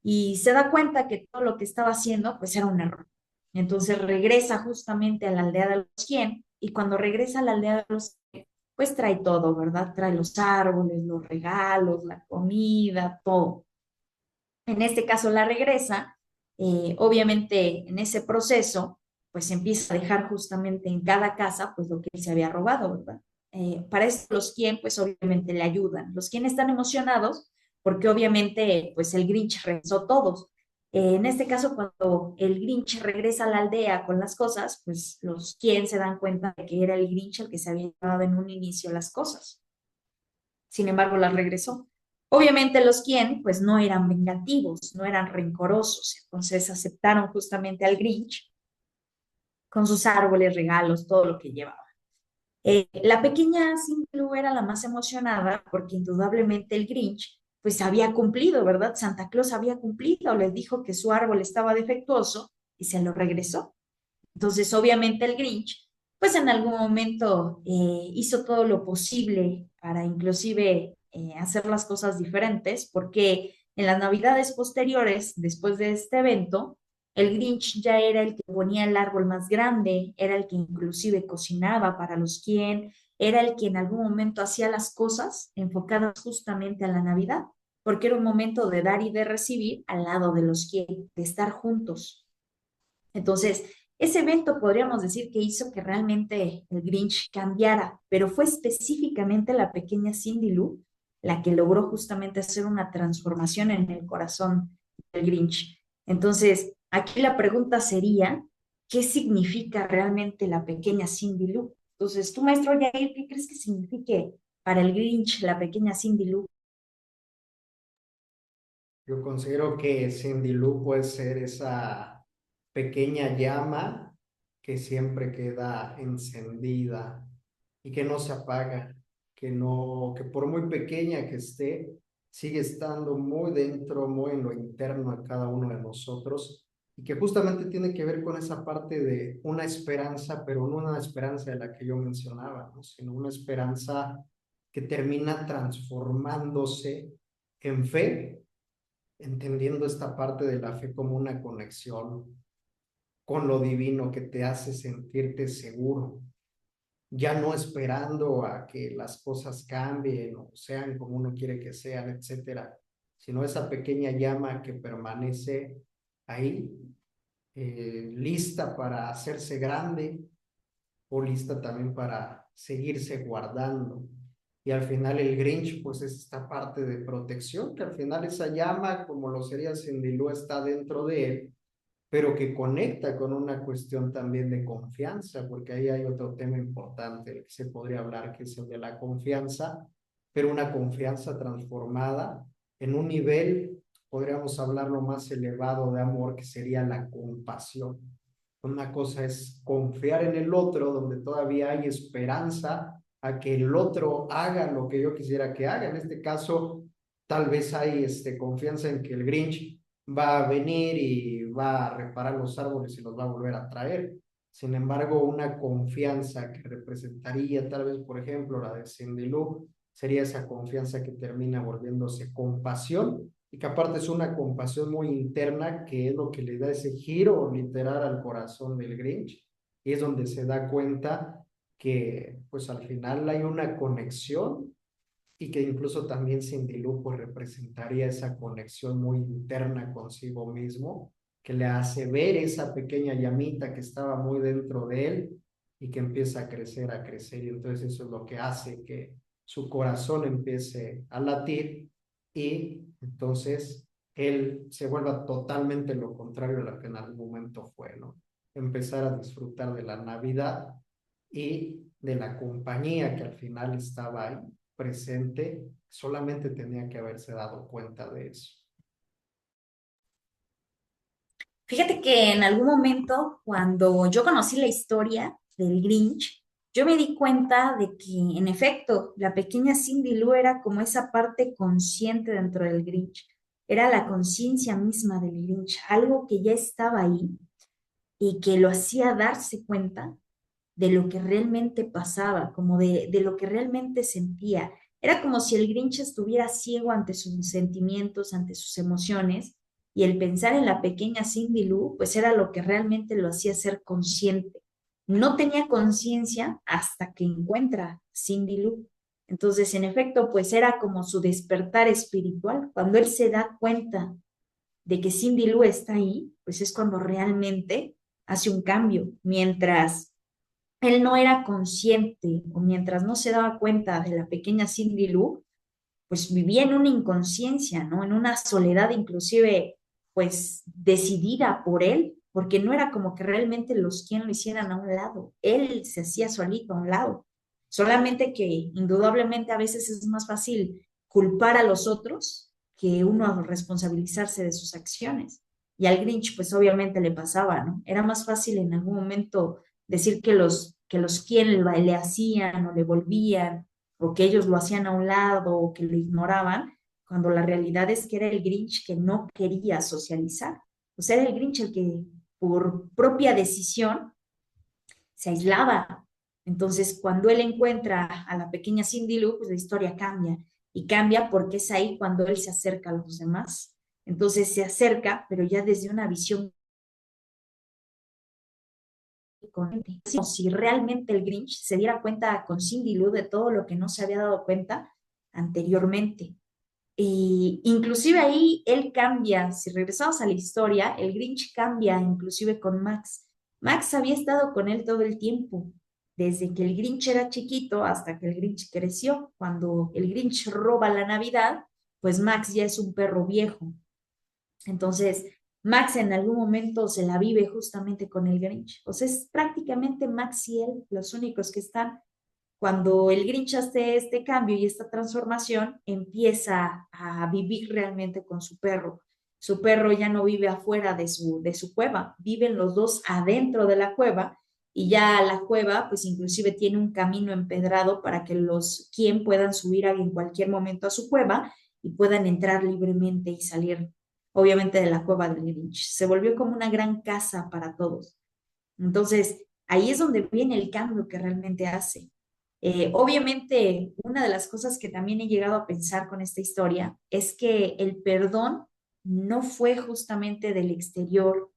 y se da cuenta que todo lo que estaba haciendo pues era un error. Entonces regresa justamente a la aldea de los 100 y cuando regresa a la aldea de los 100 pues trae todo, ¿verdad? Trae los árboles, los regalos, la comida, todo. En este caso la regresa, obviamente en ese proceso pues empieza a dejar justamente en cada casa pues lo que él se había robado, ¿verdad? Para eso los quien pues obviamente le ayudan. Los quien están emocionados porque obviamente pues el Grinch regresó todos. En este caso, cuando el Grinch regresa a la aldea con las cosas, pues los quien se dan cuenta de que era el Grinch el que se había llevado en un inicio las cosas. Sin embargo, las regresó. Obviamente los quien, pues no eran vengativos, no eran rencorosos, entonces aceptaron justamente al Grinch con sus árboles, regalos, todo lo que llevaba. La pequeña Cindy era la más emocionada porque indudablemente el Grinch pues había cumplido, ¿verdad? Santa Claus había cumplido, les dijo que su árbol estaba defectuoso y se lo regresó. Entonces, obviamente el Grinch, pues en algún momento hizo todo lo posible para inclusive hacer las cosas diferentes, porque en las navidades posteriores, después de este evento, el Grinch ya era el que ponía el árbol más grande, era el que inclusive cocinaba para los quien, era el que en algún momento hacía las cosas enfocadas justamente a la Navidad, porque era un momento de dar y de recibir al lado de los quien, de estar juntos. Entonces, ese evento podríamos decir que hizo que realmente el Grinch cambiara, pero fue específicamente la pequeña Cindy Lou la que logró justamente hacer una transformación en el corazón del Grinch. Entonces, aquí la pregunta sería, ¿qué significa realmente la pequeña Cindy Lou? Entonces, tú, maestro Yair, ¿qué crees que signifique para el Grinch la pequeña Cindy Lou? Yo considero que Cindy Lou puede ser esa pequeña llama que siempre queda encendida y que no se apaga, que no, que por muy pequeña que esté, sigue estando muy dentro, muy en lo interno de cada uno de nosotros y que justamente tiene que ver con esa parte de una esperanza, pero no una esperanza de la que yo mencionaba, ¿no? Sino una esperanza que termina transformándose en fe, entendiendo esta parte de la fe como una conexión con lo divino que te hace sentirte seguro, ya no esperando a que las cosas cambien o sean como uno quiere que sean, etcétera, sino esa pequeña llama que permanece ahí, lista para hacerse grande o lista también para seguirse guardando. Y al final el Grinch, pues es esta parte de protección, que al final esa llama, como lo sería Cindy Lou, está dentro de él, pero que conecta con una cuestión también de confianza, porque ahí hay otro tema importante del que se podría hablar, que es el de la confianza, pero una confianza transformada en un nivel, podríamos hablarlo más elevado de amor, que sería la compasión. Una cosa es confiar en el otro, donde todavía hay esperanza a que el otro haga lo que yo quisiera que haga. En este caso, tal vez hay confianza en que el Grinch va a venir y va a reparar los árboles y los va a volver a traer. Sin embargo, una confianza que representaría tal vez, por ejemplo, la de Cindy Lou, sería esa confianza que termina volviéndose compasión y que aparte es una compasión muy interna que es lo que le da ese giro literal al corazón del Grinch y es donde se da cuenta que pues al final hay una conexión y que incluso también Cindy Lou pues, representaría esa conexión muy interna consigo mismo, que le hace ver esa pequeña llamita que estaba muy dentro de él y que empieza a crecer, y entonces eso es lo que hace que su corazón empiece a latir y entonces él se vuelva totalmente lo contrario a lo que en algún momento fue, ¿no? Empezar a disfrutar de la Navidad y de la compañía que al final estaba ahí presente, solamente tenía que haberse dado cuenta de eso. Fíjate que en algún momento, cuando yo conocí la historia del Grinch, yo me di cuenta de que, en efecto, la pequeña Cindy Lou era como esa parte consciente dentro del Grinch. Era la conciencia misma del Grinch, algo que ya estaba ahí y que lo hacía darse cuenta de lo que realmente pasaba, como de lo que realmente sentía. Era como si el Grinch estuviera ciego ante sus sentimientos, ante sus emociones, y el pensar en la pequeña Cindy Lou, pues era lo que realmente lo hacía ser consciente. No tenía conciencia hasta que encuentra a Cindy Lou. Entonces, en efecto, pues era como su despertar espiritual. Cuando él se da cuenta de que Cindy Lou está ahí, pues es cuando realmente hace un cambio. Mientras él no era consciente o mientras no se daba cuenta de la pequeña Cindy Lou, pues vivía en una inconsciencia, ¿no? En una soledad inclusive, pues decidida por él, porque no era como que realmente los quien lo hicieran a un lado, él se hacía solito a un lado. Solamente que indudablemente a veces es más fácil culpar a los otros que uno responsabilizarse de sus acciones. Y al Grinch, pues obviamente le pasaba, ¿no? Era más fácil en algún momento decir que los quien le hacían o le volvían o que ellos lo hacían a un lado o que lo ignoraban, cuando la realidad es que era el Grinch que no quería socializar. O sea, era el Grinch el que por propia decisión se aislaba. Entonces, cuando él encuentra a la pequeña Cindy Lou, pues la historia cambia. Y cambia porque es ahí cuando él se acerca a los demás. Entonces se acerca, pero ya desde una visión como si realmente el Grinch se diera cuenta con Cindy Lou de todo lo que no se había dado cuenta anteriormente. Y inclusive ahí él cambia, si regresamos a la historia, el Grinch cambia inclusive con Max. Max había estado con él todo el tiempo, desde que el Grinch era chiquito hasta que el Grinch creció. Cuando el Grinch roba la Navidad, pues Max ya es un perro viejo. Entonces, Max en algún momento se la vive justamente con el Grinch. O sea, es prácticamente Max y él los únicos que están. Cuando el Grinch hace este cambio y esta transformación, empieza a vivir realmente con su perro. Su perro ya no vive afuera de su cueva, viven los dos adentro de la cueva y ya la cueva pues inclusive tiene un camino empedrado para que los quien puedan subir en cualquier momento a su cueva y puedan entrar libremente y salir obviamente de la cueva del Grinch. Se volvió como una gran casa para todos. Entonces, ahí es donde viene el cambio que realmente hace. Obviamente, una de las cosas que también he llegado a pensar con esta historia es que el perdón no fue justamente del exterior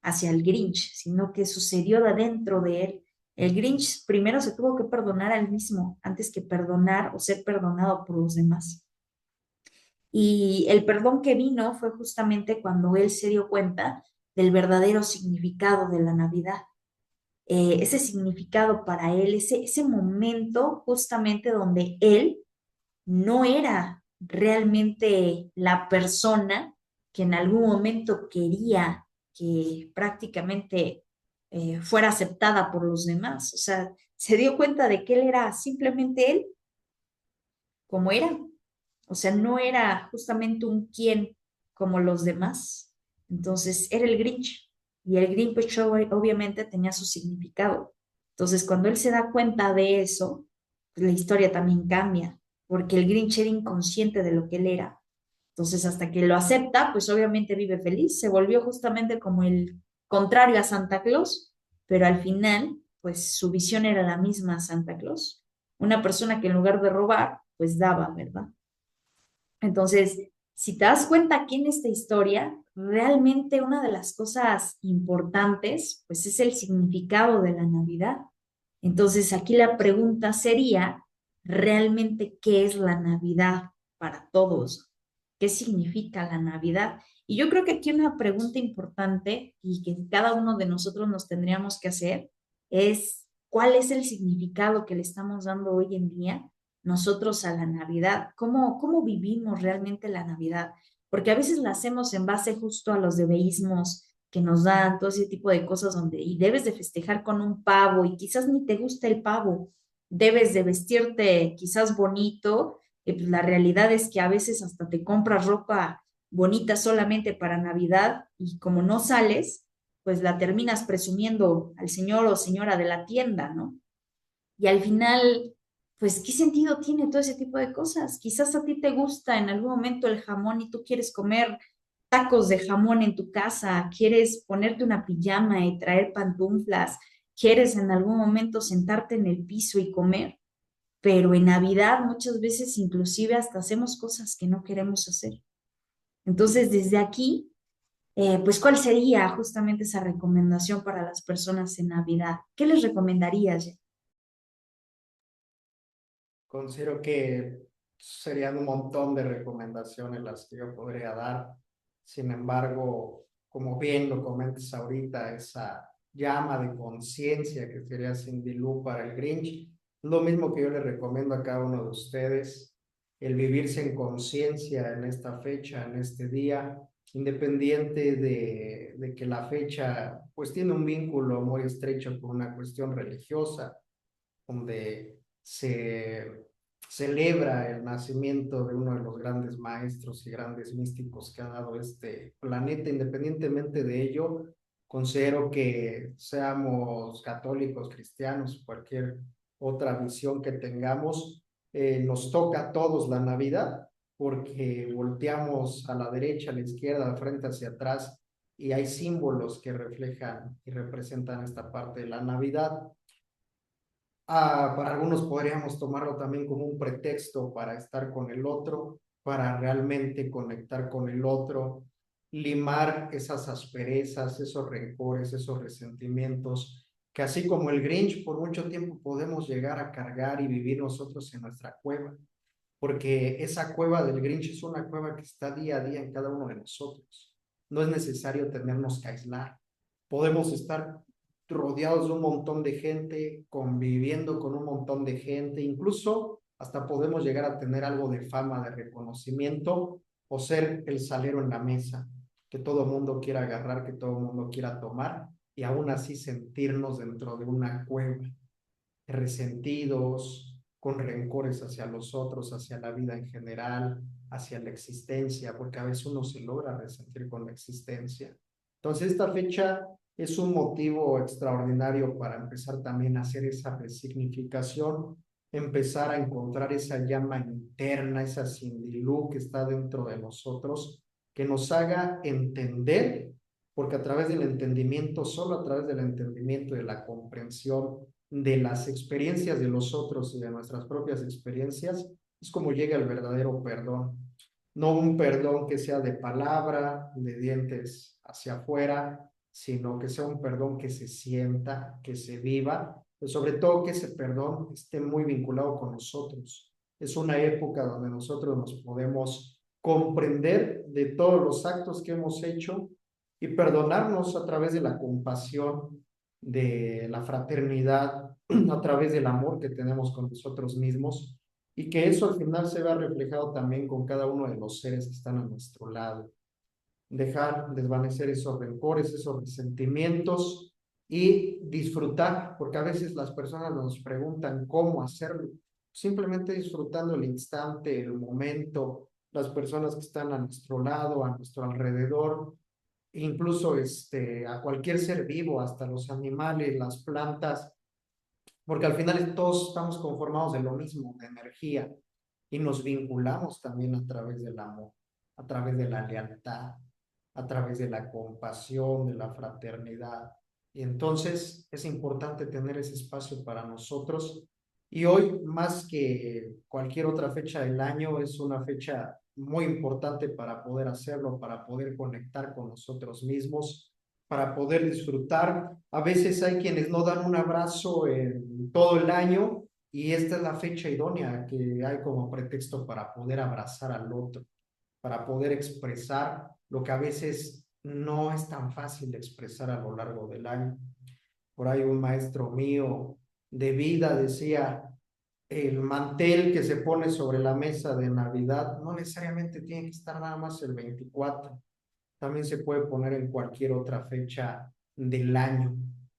hacia el Grinch, sino que sucedió de adentro de él. El Grinch primero se tuvo que perdonar a él mismo antes que perdonar o ser perdonado por los demás. Y el perdón que vino fue justamente cuando él se dio cuenta del verdadero significado de la Navidad. Ese significado para él, ese momento justamente donde él no era realmente la persona que en algún momento quería que prácticamente fuera aceptada por los demás. O sea, se dio cuenta de que él era simplemente él como era. O sea, no era justamente un quién como los demás. Entonces, era el Grinch. Y el Grinch, pues, obviamente tenía su significado. Entonces, cuando él se da cuenta de eso, pues la historia también cambia, porque el Grinch era inconsciente de lo que él era. Entonces, hasta que lo acepta, pues obviamente vive feliz. Se volvió justamente como el contrario a Santa Claus, pero al final, pues su visión era la misma a Santa Claus. Una persona que en lugar de robar, pues daba, ¿verdad? Entonces, si te das cuenta aquí en esta historia, realmente una de las cosas importantes, pues es el significado de la Navidad. Entonces, aquí la pregunta sería, realmente qué es la Navidad para todos, qué significa la Navidad. Y yo creo que aquí una pregunta importante y que cada uno de nosotros nos tendríamos que hacer es cuál es el significado que le estamos dando hoy en día nosotros a la Navidad, cómo vivimos realmente la Navidad, porque a veces la hacemos en base justo a los debeísmos que nos dan, todo ese tipo de cosas donde, y debes de festejar con un pavo y quizás ni te gusta el pavo, debes de vestirte quizás bonito, y pues la realidad es que a veces hasta te compras ropa bonita solamente para Navidad y como no sales, pues la terminas presumiendo al señor o señora de la tienda, ¿no? Y al final, pues, ¿qué sentido tiene todo ese tipo de cosas? Quizás a ti te gusta en algún momento el jamón y tú quieres comer tacos de jamón en tu casa, quieres ponerte una pijama y traer pantuflas, quieres en algún momento sentarte en el piso y comer, pero en Navidad muchas veces inclusive hasta hacemos cosas que no queremos hacer. Entonces, desde aquí, pues, ¿cuál sería justamente esa recomendación para las personas en Navidad? ¿Qué les recomendarías? Considero que serían un montón de recomendaciones las que yo podría dar. Sin embargo, como bien lo comentas ahorita, esa llama de conciencia que sería Cindy Lou para el Grinch, lo mismo que yo le recomiendo a cada uno de ustedes, el vivirse en conciencia en esta fecha, en este día, independiente de que la fecha pues tiene un vínculo muy estrecho con una cuestión religiosa donde se celebra el nacimiento de uno de los grandes maestros y grandes místicos que ha dado este planeta. Independientemente de ello, considero que seamos católicos, cristianos, cualquier otra visión que tengamos, nos toca a todos la Navidad, porque volteamos a la derecha, a la izquierda, al frente, hacia atrás, y hay símbolos que reflejan y representan esta parte de la Navidad. Para algunos podríamos tomarlo también como un pretexto para estar con el otro, para realmente conectar con el otro, limar esas asperezas, esos rencores, esos resentimientos, que así como el Grinch por mucho tiempo podemos llegar a cargar y vivir nosotros en nuestra cueva, porque esa cueva del Grinch es una cueva que está día a día en cada uno de nosotros. No es necesario tenernos que aislar. Podemos estar rodeados de un montón de gente, conviviendo con un montón de gente, incluso hasta podemos llegar a tener algo de fama, de reconocimiento o ser el salero en la mesa, que todo el mundo quiera agarrar, que todo el mundo quiera tomar y aún así sentirnos dentro de una cueva, resentidos, con rencores hacia los otros, hacia la vida en general, hacia la existencia, porque a veces uno se logra resentir con la existencia. Entonces, esta fecha es un motivo extraordinario para empezar también a hacer esa resignificación, empezar a encontrar esa llama interna, esa sindilú que está dentro de nosotros, que nos haga entender, porque a través del entendimiento, solo a través del entendimiento y de la comprensión de las experiencias de los otros y de nuestras propias experiencias, es como llega el verdadero perdón. No un perdón que sea de palabra, de dientes hacia afuera, sino que sea un perdón que se sienta, que se viva, pero sobre todo que ese perdón esté muy vinculado con nosotros. Es una época donde nosotros nos podemos comprender de todos los actos que hemos hecho y perdonarnos a través de la compasión, de la fraternidad, a través del amor que tenemos con nosotros mismos y que eso al final se vea reflejado también con cada uno de los seres que están a nuestro lado. Dejar desvanecer esos rencores, esos resentimientos y disfrutar, porque a veces las personas nos preguntan cómo hacerlo. Simplemente disfrutando el instante, el momento, las personas que están a nuestro lado, a nuestro alrededor, incluso a cualquier ser vivo, hasta los animales, las plantas, porque al final todos estamos conformados de lo mismo, de energía, y nos vinculamos también a través del amor, a través de la lealtad, a través de la compasión, de la fraternidad. Y entonces es importante tener ese espacio para nosotros. Y hoy, más que cualquier otra fecha del año, es una fecha muy importante para poder hacerlo, para poder conectar con nosotros mismos, para poder disfrutar. A veces hay quienes no dan un abrazo en todo el año y esta es la fecha idónea que hay como pretexto para poder abrazar al otro, para poder expresar lo que a veces no es tan fácil de expresar a lo largo del año. Por ahí un maestro mío de vida decía, el mantel que se pone sobre la mesa de Navidad no necesariamente tiene que estar nada más el 24, también se puede poner en cualquier otra fecha del año,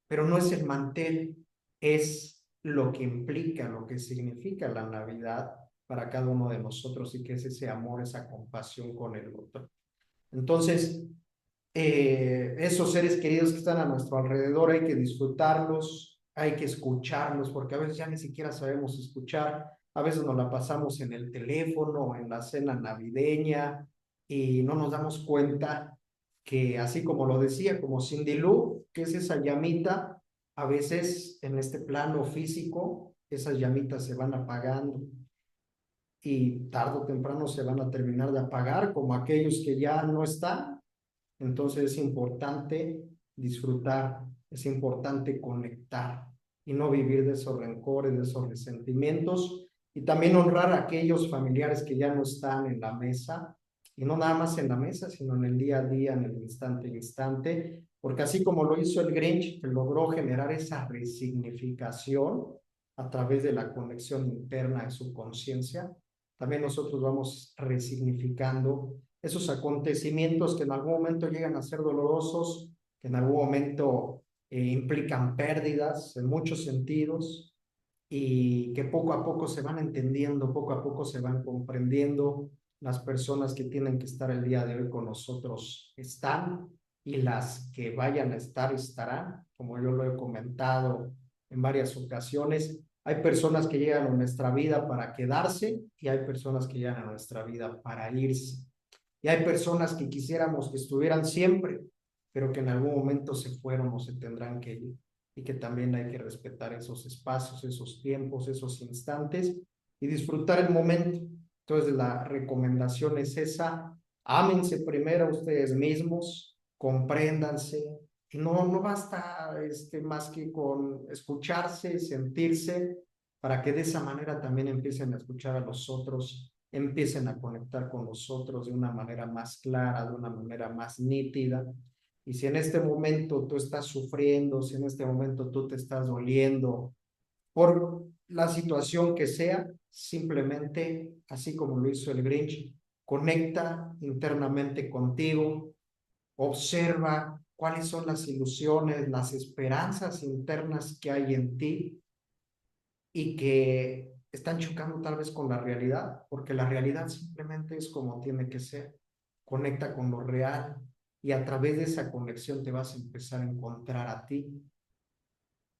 pero no es el mantel, es lo que implica, lo que significa la Navidad para cada uno de nosotros y que es ese amor, esa compasión con el otro. Entonces, esos seres queridos que están a nuestro alrededor hay que disfrutarlos, hay que escucharlos, porque a veces ya ni siquiera sabemos escuchar, a veces nos la pasamos en el teléfono, en la cena navideña y no nos damos cuenta que así como lo decía, como Cindy Lou, que es esa llamita, a veces en este plano físico, esas llamitas se van apagando y tarde o temprano se van a terminar de apagar, como aquellos que ya no están. Entonces es importante disfrutar, es importante conectar y no vivir de esos rencores, de esos resentimientos y también honrar a aquellos familiares que ya no están en la mesa y no nada más en la mesa, sino en el día a día, en el instante a instante, porque así como lo hizo el Grinch, que logró generar esa resignificación a través de la conexión interna de su conciencia, también nosotros vamos resignificando esos acontecimientos que en algún momento llegan a ser dolorosos, que en algún momento implican pérdidas en muchos sentidos y que poco a poco se van entendiendo, poco a poco se van comprendiendo. Las personas que tienen que estar el día de hoy con nosotros están y las que vayan a estar estarán, como yo lo he comentado en varias ocasiones. Hay personas que llegan a nuestra vida para quedarse y hay personas que llegan a nuestra vida para irse. Y hay personas que quisiéramos que estuvieran siempre, pero que en algún momento se fueron o se tendrán que ir. Y que también hay que respetar esos espacios, esos tiempos, esos instantes y disfrutar el momento. Entonces la recomendación es esa, ámense primero a ustedes mismos, compréndanse, y no basta más que con escucharse, sentirse, para que de esa manera también empiecen a escuchar a los otros, empiecen a conectar con los otros de una manera más clara, de una manera más nítida. Y si en este momento tú estás sufriendo, si en este momento tú te estás doliendo por la situación que sea, simplemente, así como lo hizo el Grinch, conecta internamente contigo, observa cuáles son las ilusiones, las esperanzas internas que hay en ti y que están chocando tal vez con la realidad, porque la realidad simplemente es como tiene que ser. Conecta con lo real y a través de esa conexión te vas a empezar a encontrar a ti.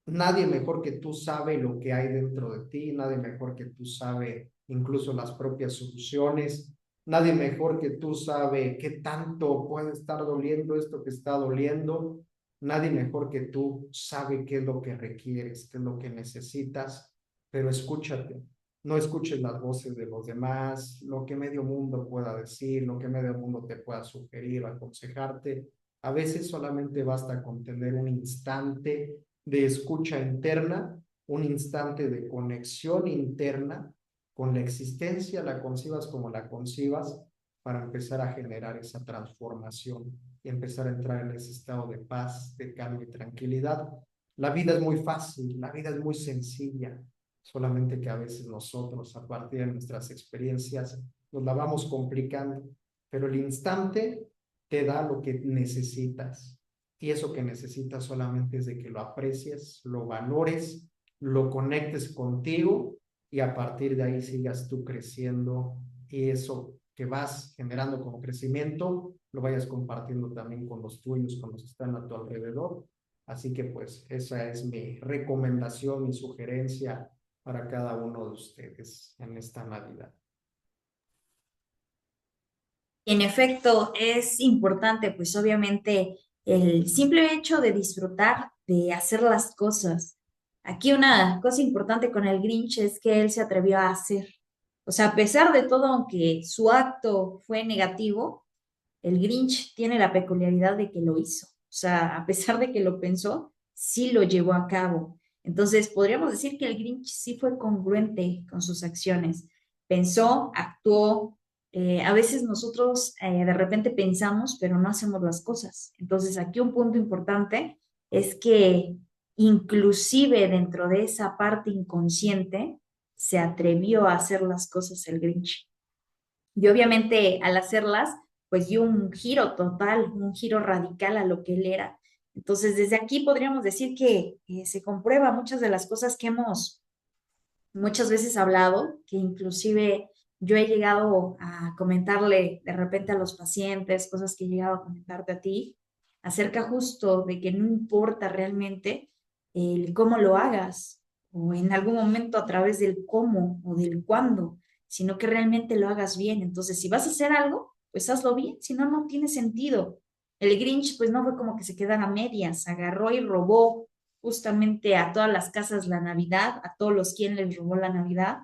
Nadie mejor que tú sabe lo que hay dentro de ti, nadie mejor que tú sabe incluso las propias soluciones, nadie mejor que tú sabe qué tanto puede estar doliendo esto que está doliendo, nadie mejor que tú sabe qué es lo que requieres, qué es lo que necesitas, pero escúchate, no escuches las voces de los demás, lo que medio mundo pueda decir, lo que medio mundo te pueda sugerir, aconsejarte. A veces solamente basta con tener un instante de escucha interna, un instante de conexión interna con la existencia, la concibas como la concibas, para empezar a generar esa transformación y empezar a entrar en ese estado de paz, de calma y tranquilidad. La vida es muy fácil, la vida es muy sencilla, solamente que a veces nosotros, a partir de nuestras experiencias, nos la vamos complicando, pero el instante te da lo que necesitas. Y eso que necesitas solamente es de que lo aprecies, lo valores, lo conectes contigo y a partir de ahí sigas tú creciendo y eso que vas generando como crecimiento lo vayas compartiendo también con los tuyos, con los que están a tu alrededor. Así que pues esa es mi recomendación, mi sugerencia para cada uno de ustedes en esta Navidad. En efecto, es importante, pues obviamente, el simple hecho de disfrutar, de hacer las cosas. Aquí una cosa importante con el Grinch es que él se atrevió a hacer. O sea, a pesar de todo, aunque su acto fue negativo, el Grinch tiene la peculiaridad de que lo hizo. O sea, a pesar de que lo pensó, sí lo llevó a cabo. Entonces, podríamos decir que el Grinch sí fue congruente con sus acciones. Pensó, actuó. A veces nosotros de repente pensamos, pero no hacemos las cosas. Entonces, aquí un punto importante es que inclusive dentro de esa parte inconsciente, se atrevió a hacer las cosas el Grinch. Y obviamente al hacerlas, pues dio un giro total, un giro radical a lo que él era. Entonces, desde aquí podríamos decir que se comprueba muchas de las cosas que hemos muchas veces hablado, que inclusive yo he llegado a comentarle de repente a los pacientes, cosas que he llegado a comentarte a ti, acerca justo de que no importa realmente el cómo lo hagas, o en algún momento a través del cómo o del cuándo, sino que realmente lo hagas bien. Entonces, si vas a hacer algo, pues hazlo bien, si no, no tiene sentido. El Grinch, pues no fue como que se quedara a medias, agarró y robó justamente a todas las casas la Navidad, a todos los quien les robó la Navidad,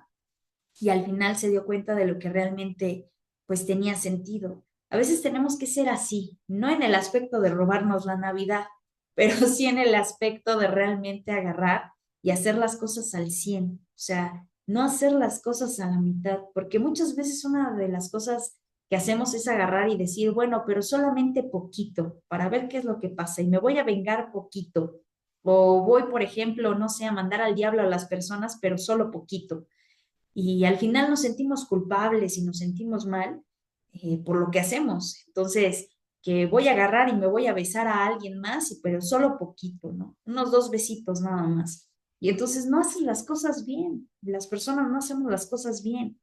y al final se dio cuenta de lo que realmente pues tenía sentido. A veces tenemos que ser así, no en el aspecto de robarnos la Navidad, pero sí en el aspecto de realmente agarrar y hacer las cosas al 100, o sea, no hacer las cosas a la mitad, porque muchas veces una de las cosas que hacemos es agarrar y decir, bueno, pero solamente poquito, para ver qué es lo que pasa, y me voy a vengar poquito, o voy, por ejemplo, no sé, a mandar al diablo a las personas, pero solo poquito. Y al final nos sentimos culpables y nos sentimos mal por lo que hacemos. Entonces, que voy a agarrar y me voy a besar a alguien más, pero solo poquito, ¿no? Unos 2 besitos nada más. Y entonces no haces las cosas bien. Las personas no hacemos las cosas bien.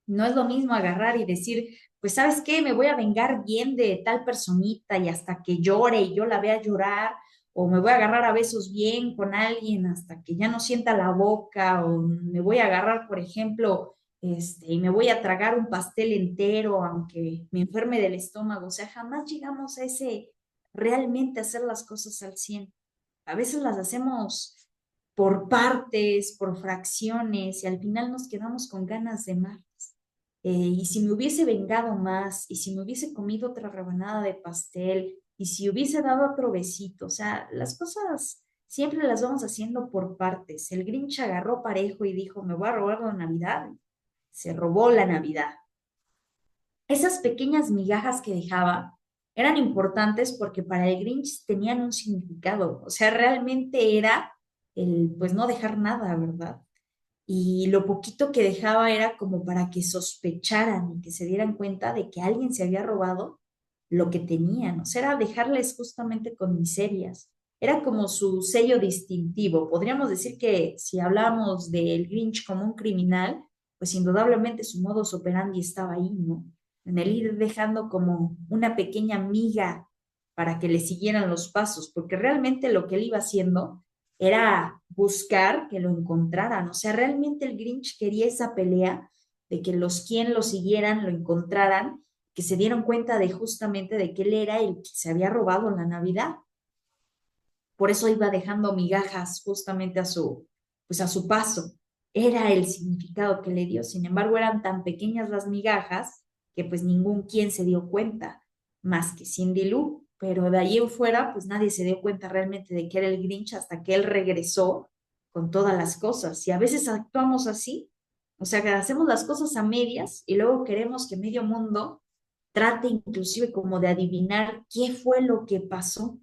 No es lo mismo agarrar y decir, pues, ¿sabes qué? Me voy a vengar bien de tal personita y hasta que llore y yo la vea llorar, o me voy a agarrar a besos bien con alguien hasta que ya no sienta la boca, o me voy a agarrar, por ejemplo, y me voy a tragar un pastel entero, aunque me enferme del estómago. O sea, jamás llegamos a ese realmente hacer las cosas al 100. A veces las hacemos por partes, por fracciones, y al final nos quedamos con ganas de más. Y si me hubiese vengado más, y si me hubiese comido otra rebanada de pastel, y si hubiese dado otro besito, o sea, las cosas siempre las vamos haciendo por partes. El Grinch agarró parejo y dijo, me voy a robar la Navidad. Se robó la Navidad. Esas pequeñas migajas que dejaba eran importantes porque para el Grinch tenían un significado. O sea, realmente era el, pues no dejar nada, ¿verdad? Y lo poquito que dejaba era como para que sospecharan y que se dieran cuenta de que alguien se había robado lo que tenían. O sea, era dejarles justamente con miserias. Era como su sello distintivo. Podríamos decir que si hablamos del Grinch como un criminal, pues indudablemente su modus operandi estaba ahí, ¿no? En el ir dejando como una pequeña miga para que le siguieran los pasos, porque realmente lo que él iba haciendo era buscar que lo encontraran. O sea, realmente el Grinch quería esa pelea de que los quien lo siguieran, lo encontraran, que se dieron cuenta de justamente de que él era el que se había robado la Navidad. Por eso iba dejando migajas justamente pues a su paso. Era el significado que le dio. Sin embargo, eran tan pequeñas las migajas que pues ningún quien se dio cuenta, más que Cindy Lou. Pero de ahí en fuera, pues nadie se dio cuenta realmente de que era el Grinch hasta que él regresó con todas las cosas. Y a veces actuamos así, o sea, que hacemos las cosas a medias y luego queremos que medio mundo trate inclusive como de adivinar qué fue lo que pasó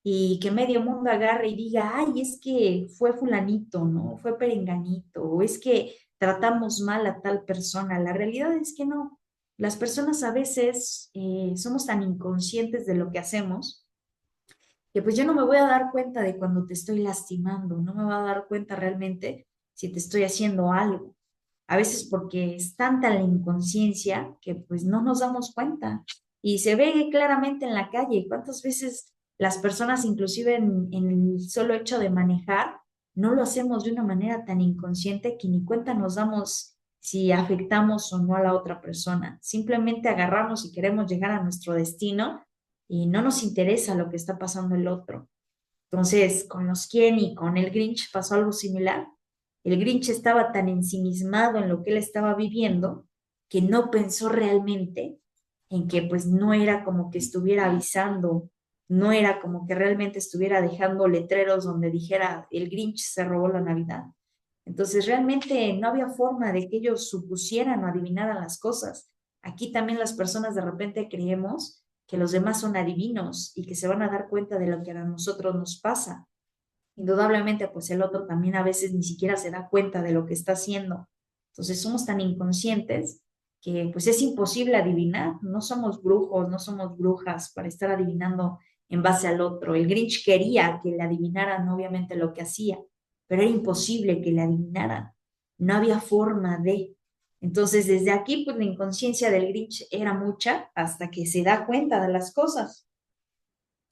y que medio mundo agarre y diga, ay, es que fue fulanito, ¿no? Fue perenganito, o es que tratamos mal a tal persona. La realidad es que no. Las personas a veces somos tan inconscientes de lo que hacemos que pues yo no me voy a dar cuenta de cuando te estoy lastimando, no me voy a dar cuenta realmente si te estoy haciendo algo. A veces porque es tanta la inconsciencia que pues no nos damos cuenta y se ve claramente en la calle. ¿Cuántas veces las personas, inclusive en el solo hecho de manejar, no lo hacemos de una manera tan inconsciente que ni cuenta nos damos si afectamos o no a la otra persona? Simplemente agarramos y queremos llegar a nuestro destino y no nos interesa lo que está pasando el otro. Entonces, con los Ken y con el Grinch pasó algo similar. El Grinch estaba tan ensimismado en lo que él estaba viviendo que no pensó realmente en que pues no era como que estuviera avisando no era como que realmente estuviera dejando letreros donde dijera el Grinch se robó la Navidad. Entonces realmente no había forma de que ellos supusieran o adivinaran las cosas. Aquí también las personas de repente creemos que los demás son adivinos y que se van a dar cuenta de lo que a nosotros nos pasa. Indudablemente, pues el otro también a veces ni siquiera se da cuenta de lo que está haciendo. Entonces somos tan inconscientes que pues es imposible adivinar. No somos brujos, no somos brujas para estar adivinando en base al otro. El Grinch quería que le adivinaran obviamente lo que hacía, pero era imposible que le adivinaran. No había forma de. Entonces desde aquí pues la inconsciencia del Grinch era mucha hasta que se da cuenta de las cosas.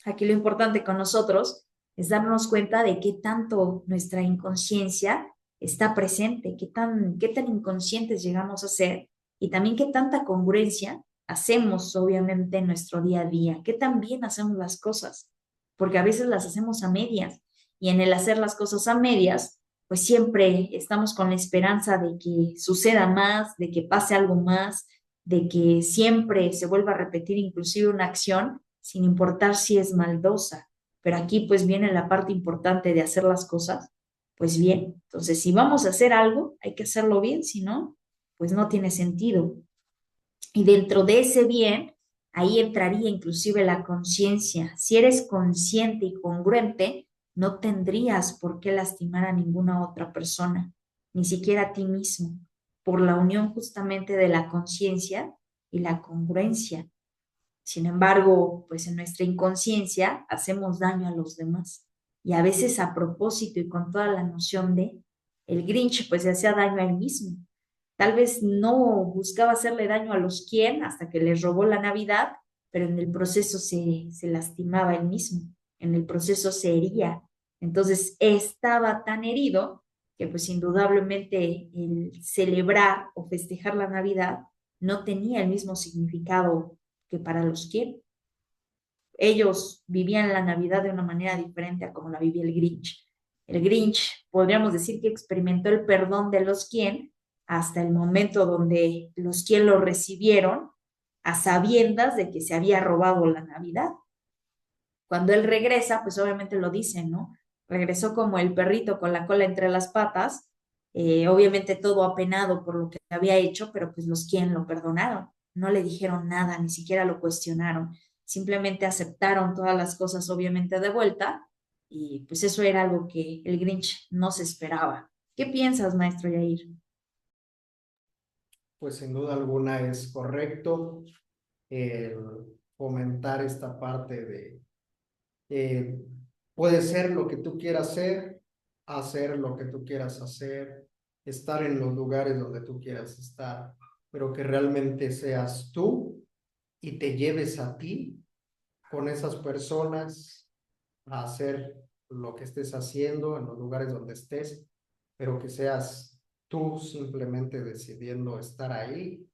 Aquí lo importante con nosotros es darnos cuenta de qué tanto nuestra inconsciencia está presente, qué tan inconscientes llegamos a ser y también qué tanta congruencia hacemos obviamente en nuestro día a día, qué tan bien hacemos las cosas, porque a veces las hacemos a medias y en el hacer las cosas a medias, pues siempre estamos con la esperanza de que suceda más, de que pase algo más, de que siempre se vuelva a repetir inclusive una acción sin importar si es maldosa. Pero aquí pues viene la parte importante de hacer las cosas, pues bien. Entonces, si vamos a hacer algo, hay que hacerlo bien, si no, pues no tiene sentido. Y dentro de ese bien, ahí entraría inclusive la conciencia. Si eres consciente y congruente, no tendrías por qué lastimar a ninguna otra persona, ni siquiera a ti mismo, por la unión justamente de la conciencia y la congruencia. Sin embargo, pues en nuestra inconsciencia hacemos daño a los demás y a veces a propósito y con toda la noción de el Grinch pues se hacía daño a él mismo. Tal vez no buscaba hacerle daño a los quien hasta que les robó la Navidad, pero en el proceso se lastimaba él mismo, en el proceso se hería. Entonces estaba tan herido que pues indudablemente el celebrar o festejar la Navidad no tenía el mismo significado que para los que ellos vivían la Navidad de una manera diferente a como la vivía el Grinch. El Grinch, podríamos decir que experimentó el perdón de los quien hasta el momento donde los quien lo recibieron a sabiendas de que se había robado la Navidad. Cuando él regresa, pues obviamente lo dicen, ¿no? Regresó como el perrito con la cola entre las patas, obviamente todo apenado por lo que había hecho, pero pues los quien lo perdonaron, no le dijeron nada, ni siquiera lo cuestionaron, simplemente aceptaron todas las cosas obviamente de vuelta y pues eso era algo que el Grinch no se esperaba. ¿Qué piensas, maestro Yair? Pues sin duda alguna es correcto el fomentar esta parte de eh, puede ser lo que tú quieras hacer lo que tú quieras hacer, estar en los lugares donde tú quieras estar, pero que realmente seas tú y te lleves a ti con esas personas a hacer lo que estés haciendo en los lugares donde estés, pero que seas tú simplemente decidiendo estar ahí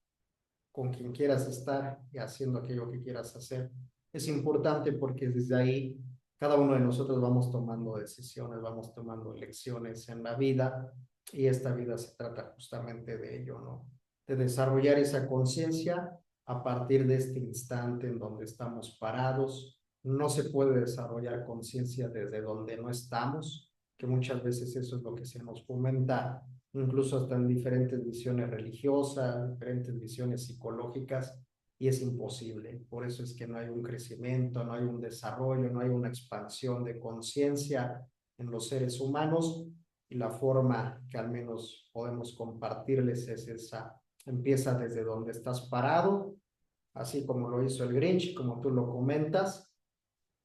con quien quieras estar y haciendo aquello que quieras hacer. Es importante porque desde ahí cada uno de nosotros vamos tomando decisiones, vamos tomando elecciones en la vida y esta vida se trata justamente de ello, ¿no? De desarrollar esa conciencia a partir de este instante en donde estamos parados. No se puede desarrollar conciencia desde donde no estamos, que muchas veces eso es lo que se nos fomenta incluso hasta en diferentes visiones religiosas, diferentes visiones psicológicas, y es imposible. Por eso es que no hay un crecimiento, no hay un desarrollo, no hay una expansión de conciencia en los seres humanos, y la forma que al menos podemos compartirles es esa. Empieza desde donde estás parado, así como lo hizo el Grinch, como tú lo comentas,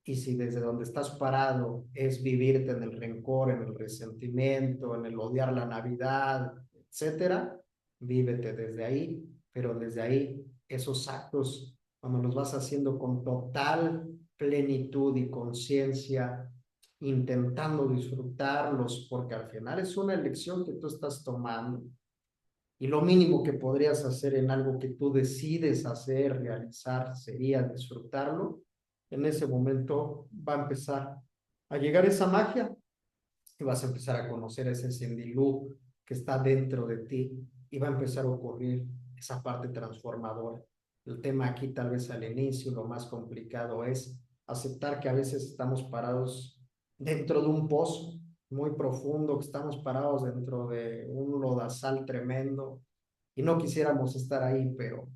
y si desde donde estás parado es vivirte en el rencor, en el resentimiento, en el odiar la Navidad, etcétera, vívete desde ahí, pero desde ahí esos actos, cuando los vas haciendo con total plenitud y conciencia, intentando disfrutarlos, porque al final es una elección que tú estás tomando. Y lo mínimo que podrías hacer en algo que tú decides hacer, realizar, sería disfrutarlo. En ese momento va a empezar a llegar esa magia y vas a empezar a conocer ese Sendilú que está dentro de ti y va a empezar a ocurrir esa parte transformadora. El tema aquí tal vez al inicio, lo más complicado es aceptar que a veces estamos parados dentro de un pozo muy profundo, que estamos parados dentro de un lodazal tremendo y no quisiéramos estar ahí, pero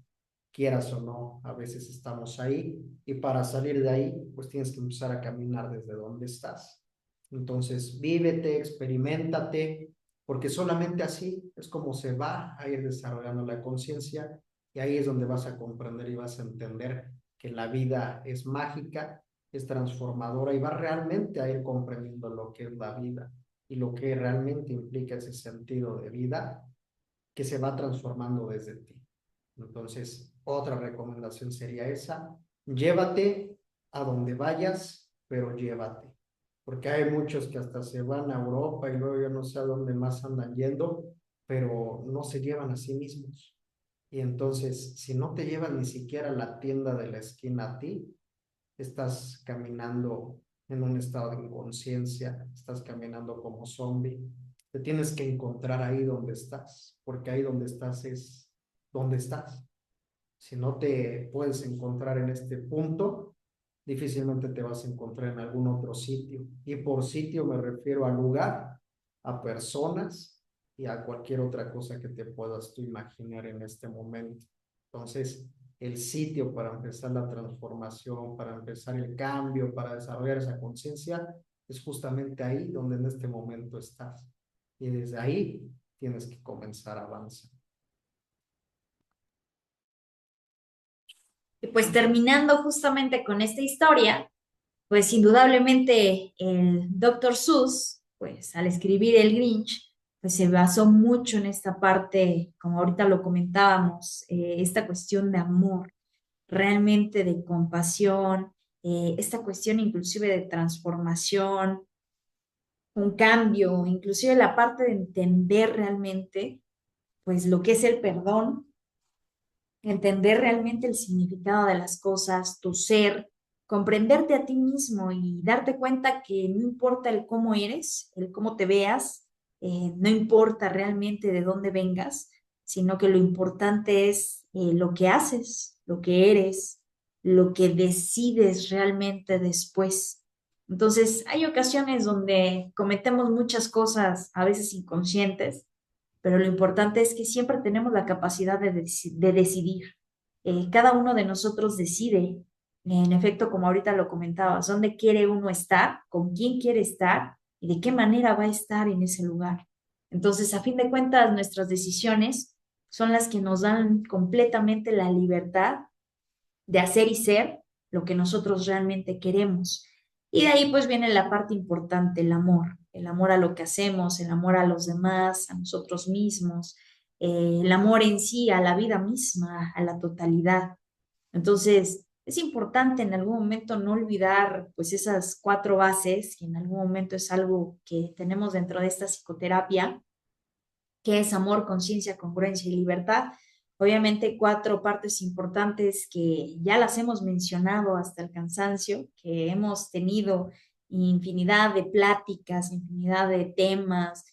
quieras o no, a veces estamos ahí y para salir de ahí, pues tienes que empezar a caminar desde donde estás. Entonces, vívete, experiméntate, porque solamente así es como se va a ir desarrollando la conciencia y ahí es donde vas a comprender y vas a entender que la vida es mágica, es transformadora y vas realmente a ir comprendiendo lo que es la vida y lo que realmente implica ese sentido de vida que se va transformando desde ti. Entonces, otra recomendación sería esa, llévate a donde vayas, pero llévate. Porque hay muchos que hasta se van a Europa y luego yo no sé a dónde más andan yendo, pero no se llevan a sí mismos. Y entonces, si no te llevan ni siquiera a la tienda de la esquina a ti, estás caminando en un estado de inconsciencia, estás caminando como zombie. Te tienes que encontrar ahí donde estás, porque ahí donde estás es donde estás. Si no te puedes encontrar en este punto, difícilmente te vas a encontrar en algún otro sitio. Y por sitio me refiero a lugar, a personas y a cualquier otra cosa que te puedas tú imaginar en este momento. Entonces, el sitio para empezar la transformación, para empezar el cambio, para desarrollar esa conciencia, es justamente ahí donde en este momento estás. Y desde ahí tienes que comenzar a avanzar. Y pues terminando justamente con esta historia, pues indudablemente el Dr. Seuss, pues al escribir El Grinch, pues se basó mucho en esta parte, como ahorita lo comentábamos, esta cuestión de amor, realmente de compasión, esta cuestión inclusive de transformación, un cambio, inclusive la parte de entender realmente, pues lo que es el perdón, entender realmente el significado de las cosas, tu ser, comprenderte a ti mismo y darte cuenta que no importa el cómo eres, el cómo te veas, no importa realmente de dónde vengas, sino que lo importante es lo que haces, lo que eres, lo que decides realmente después. Entonces, hay ocasiones donde cometemos muchas cosas, a veces inconscientes, pero lo importante es que siempre tenemos la capacidad de decidir. Cada uno de nosotros decide, en efecto, como ahorita lo comentabas, dónde quiere uno estar, con quién quiere estar y de qué manera va a estar en ese lugar. Entonces, a fin de cuentas, nuestras decisiones son las que nos dan completamente la libertad de hacer y ser lo que nosotros realmente queremos. Y de ahí pues viene la parte importante, el amor a lo que hacemos, el amor a los demás, a nosotros mismos, el amor en sí, a la vida misma, a la totalidad. Entonces, es importante en algún momento no olvidar pues esas cuatro bases, que en algún momento es algo que tenemos dentro de esta psicoterapia, que es amor, conciencia, congruencia y libertad. Obviamente, cuatro partes importantes que ya las hemos mencionado hasta el cansancio, que hemos tenido infinidad de pláticas, infinidad de temas,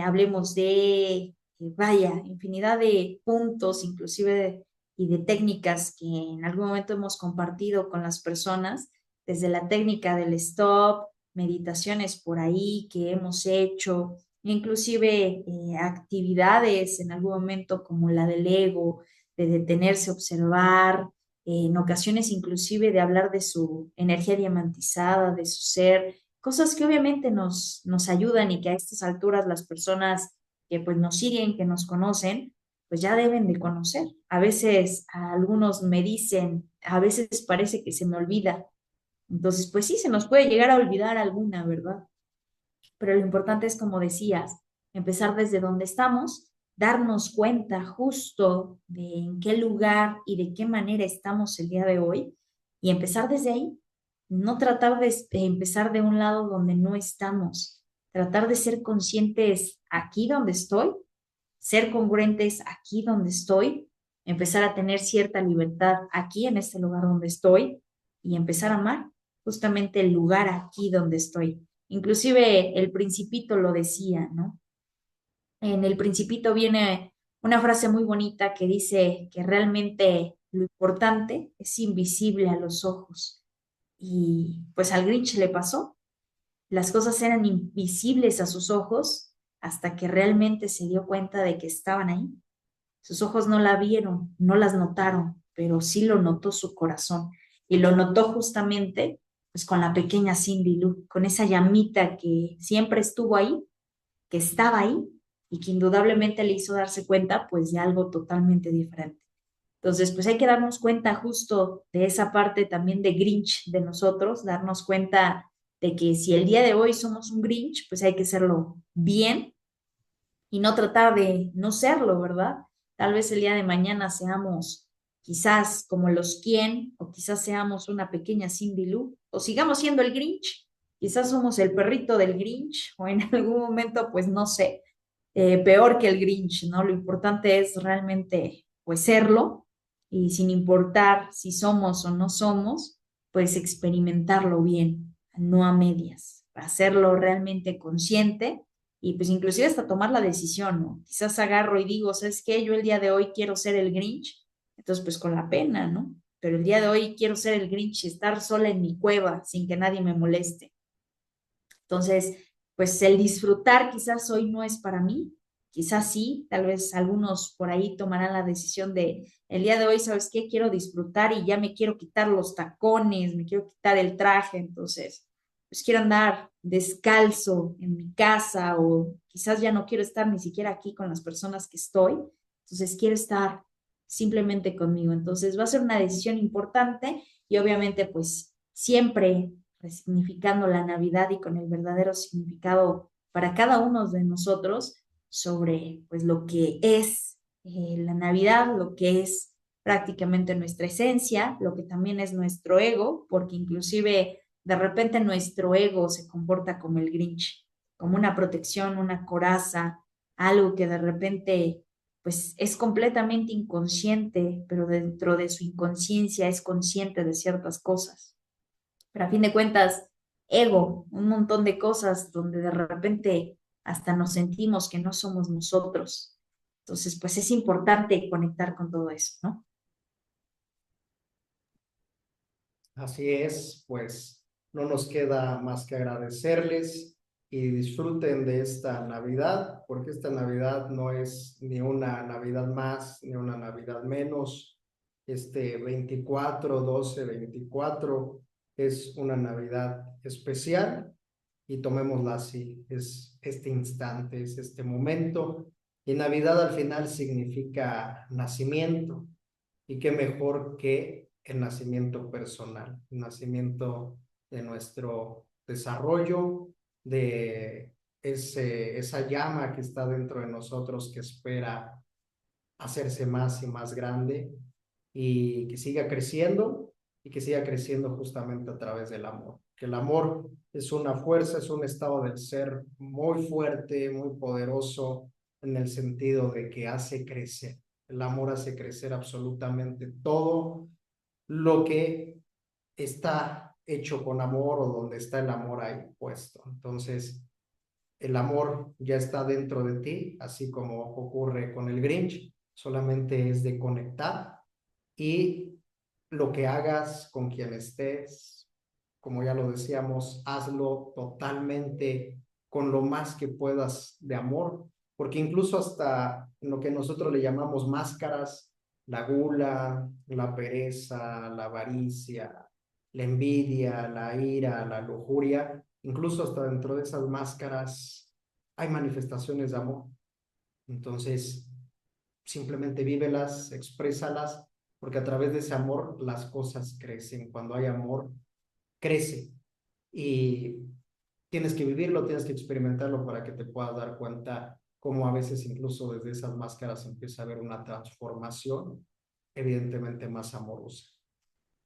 hablemos de, vaya, infinidad de puntos, inclusive y de técnicas que en algún momento hemos compartido con las personas, desde la técnica del stop, meditaciones por ahí que hemos hecho, inclusive actividades en algún momento como la del ego, de detenerse, observar, en ocasiones inclusive de hablar de su energía diamantizada, de su ser, cosas que obviamente nos ayudan y que a estas alturas las personas que pues nos siguen, que nos conocen, pues ya deben de conocer. A veces algunos me dicen, a veces parece que se me olvida. Entonces, pues sí, se nos puede llegar a olvidar alguna, ¿verdad? Pero lo importante es, como decías, empezar desde donde estamos, darnos cuenta justo de en qué lugar y de qué manera estamos el día de hoy y empezar desde ahí. No tratar de empezar de un lado donde no estamos, tratar de ser conscientes aquí donde estoy, ser congruentes aquí donde estoy, empezar a tener cierta libertad aquí en este lugar donde estoy y empezar a amar justamente el lugar aquí donde estoy. Inclusive el Principito lo decía, ¿no? En el Principito viene una frase muy bonita que dice que realmente lo importante es invisible a los ojos. Y pues al Grinch le pasó. Las cosas eran invisibles a sus ojos hasta que realmente se dio cuenta de que estaban ahí. Sus ojos no la vieron, no las notaron, pero sí lo notó su corazón. Y lo notó justamente pues con la pequeña Cindy Lou, con esa llamita que siempre estuvo ahí, que estaba ahí y que indudablemente le hizo darse cuenta pues de algo totalmente diferente. Entonces, pues hay que darnos cuenta justo de esa parte también de Grinch de nosotros, darnos cuenta de que si el día de hoy somos un Grinch, pues hay que hacerlo bien y no tratar de no serlo, ¿verdad? Tal vez el día de mañana seamos quizás como los Quién, o quizás seamos una pequeña Cindy Lou, o sigamos siendo el Grinch, quizás somos el perrito del Grinch, o en algún momento, pues no sé, peor que el Grinch, ¿no? Lo importante es realmente, pues, serlo, y sin importar si somos o no somos, pues experimentarlo bien, no a medias, hacerlo realmente consciente y pues inclusive hasta tomar la decisión, ¿no? Quizás agarro y digo, ¿sabes qué? Yo el día de hoy quiero ser el Grinch, entonces pues con la pena, ¿no? Pero el día de hoy quiero ser el Grinch y estar sola en mi cueva sin que nadie me moleste. Entonces, pues el disfrutar quizás hoy no es para mí, quizás sí, tal vez algunos por ahí tomarán la decisión de, el día de hoy, ¿sabes qué? Quiero disfrutar y ya me quiero quitar los tacones, me quiero quitar el traje, entonces, pues quiero andar descalzo en mi casa o quizás ya no quiero estar ni siquiera aquí con las personas que estoy, entonces quiero estar simplemente conmigo. Entonces va a ser una decisión importante y obviamente pues siempre resignificando la Navidad y con el verdadero significado para cada uno de nosotros sobre pues lo que es la Navidad, lo que es prácticamente nuestra esencia, lo que también es nuestro ego, porque inclusive de repente nuestro ego se comporta como el Grinch, como una protección, una coraza, algo que de repente pues es completamente inconsciente, pero dentro de su inconsciencia es consciente de ciertas cosas. Pero a fin de cuentas, ego, un montón de cosas donde de repente hasta nos sentimos que no somos nosotros. Entonces, pues es importante conectar con todo eso, ¿no? Así es, pues no nos queda más que agradecerles y disfruten de esta Navidad, porque esta Navidad no es ni una Navidad más ni una Navidad menos. Este 24/12/24 es una Navidad especial y tomémosla así, es este instante, es este momento. Y Navidad al final significa nacimiento. Y qué mejor que el nacimiento personal, el nacimiento de nuestro desarrollo, de esa llama que está dentro de nosotros que espera hacerse más y más grande y que siga creciendo y que siga creciendo justamente a través del amor. Que el amor es una fuerza, es un estado del ser muy fuerte, muy poderoso en el sentido de que hace crecer. El amor hace crecer absolutamente todo lo que está hecho con amor o donde está el amor ahí puesto. Entonces, el amor ya está dentro de ti, así como ocurre con el Grinch, solamente es de conectar y lo que hagas con quien estés, como ya lo decíamos, hazlo totalmente con lo más que puedas de amor, porque incluso hasta lo que nosotros le llamamos máscaras, la gula, la pereza, la avaricia, la envidia, la ira, la lujuria, incluso hasta dentro de esas máscaras hay manifestaciones de amor. Entonces, simplemente vívelas, exprésalas, porque a través de ese amor las cosas crecen. Cuando hay amor, crece. Y tienes que vivirlo, tienes que experimentarlo para que te puedas dar cuenta cómo a veces incluso desde esas máscaras empieza a haber una transformación, evidentemente más amorosa.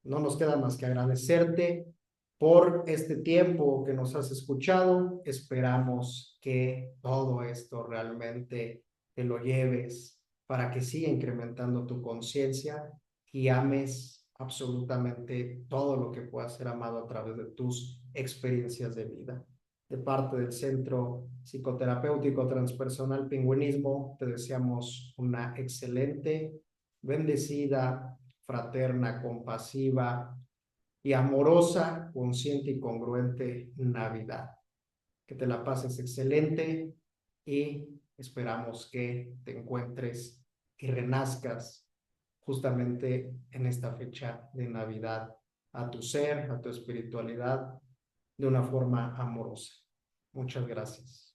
No nos queda más que agradecerte por este tiempo que nos has escuchado. Esperamos que todo esto realmente te lo lleves para que siga incrementando tu conciencia y ames absolutamente todo lo que pueda ser amado a través de tus experiencias de vida. De parte del Centro Psicoterapéutico Transpersonal Pingüinismo, te deseamos una excelente, bendecida, fraterna, compasiva y amorosa, consciente y congruente Navidad. Que te la pases excelente y esperamos que te encuentres y renazcas justamente en esta fecha de Navidad a tu ser, a tu espiritualidad, de una forma amorosa. Muchas gracias.